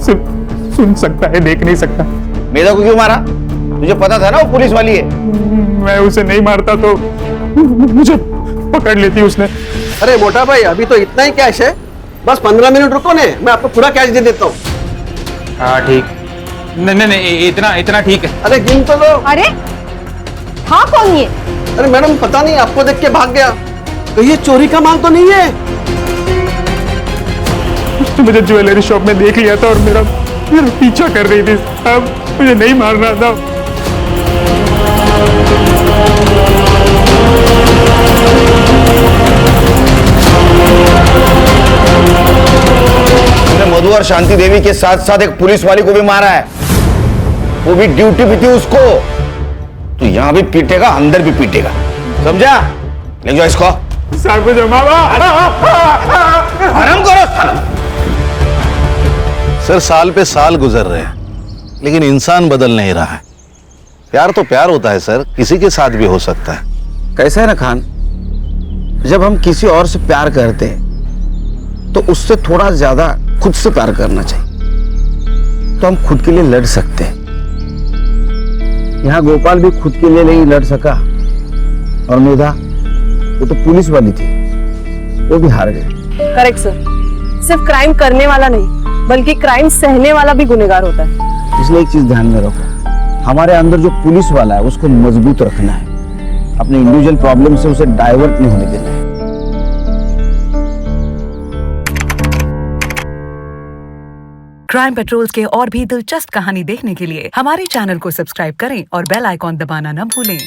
सिर्फ सुन सकता है, देख नहीं सकता। मेधा को क्यों मारा? तुझे पता था ना वो पुलिस वाली है। मैं उसे नहीं मारता तो मुझे पकड़ लेती उसने। अरे मोटा भाई, अभी तो इतना ही कैश है, बस 15 मिनट रुको ने, मैं आपको पूरा कैश दे देता हूँ। हाँ ठीक, नहीं इतना ठीक है। अरे गिन तो लो। अरे हाँ, कौन ये? अरे मैडम, पता नहीं, आपको देख के भाग गया। तो ये चोरी का माल तो नहीं है? उसने मुझे ज्वेलरी शॉप में देख लिया था और मेरा पीछा कर रही थी। अब मुझे नहीं मारना था। मधु और शांति देवी के साथ साथ एक पुलिस वाली को भी मारा है, वो भी ड्यूटी पे थी उसको। तो यहां भी पीटेगा, अंदर भी पीटेगा, समझा? ले जाओ इसको। सब जमा आराम करो। सर साल पे साल गुजर रहे हैं लेकिन इंसान बदल नहीं रहा है। प्यार तो प्यार होता है सर, किसी के साथ भी हो सकता है। कैसा है ना खान, जब हम किसी और से प्यार करते हैं तो उससे थोड़ा ज्यादा खुद से प्यार करना चाहिए, तो हम खुद के लिए लड़ सकते हैं। यहाँ गोपाल भी खुद के लिए नहीं लड़ सका, और मेधा वो तो पुलिस वाली थी, वो भी हार गए। करेक्ट सर, सिर्फ क्राइम करने वाला नहीं बल्कि क्राइम सहने वाला भी गुनहगार होता है। इसलिए एक चीज ध्यान में रखो, हमारे अंदर जो पुलिस वाला है उसको मजबूत रखना है, अपने इंडिविजुअल प्रॉब्लम से उसे डाइवर्ट नहीं होने देना है। क्राइम पेट्रोल्स के और भी दिलचस्प कहानी देखने के लिए हमारे चैनल को सब्सक्राइब करें और बेल आइकॉन दबाना न भूलें।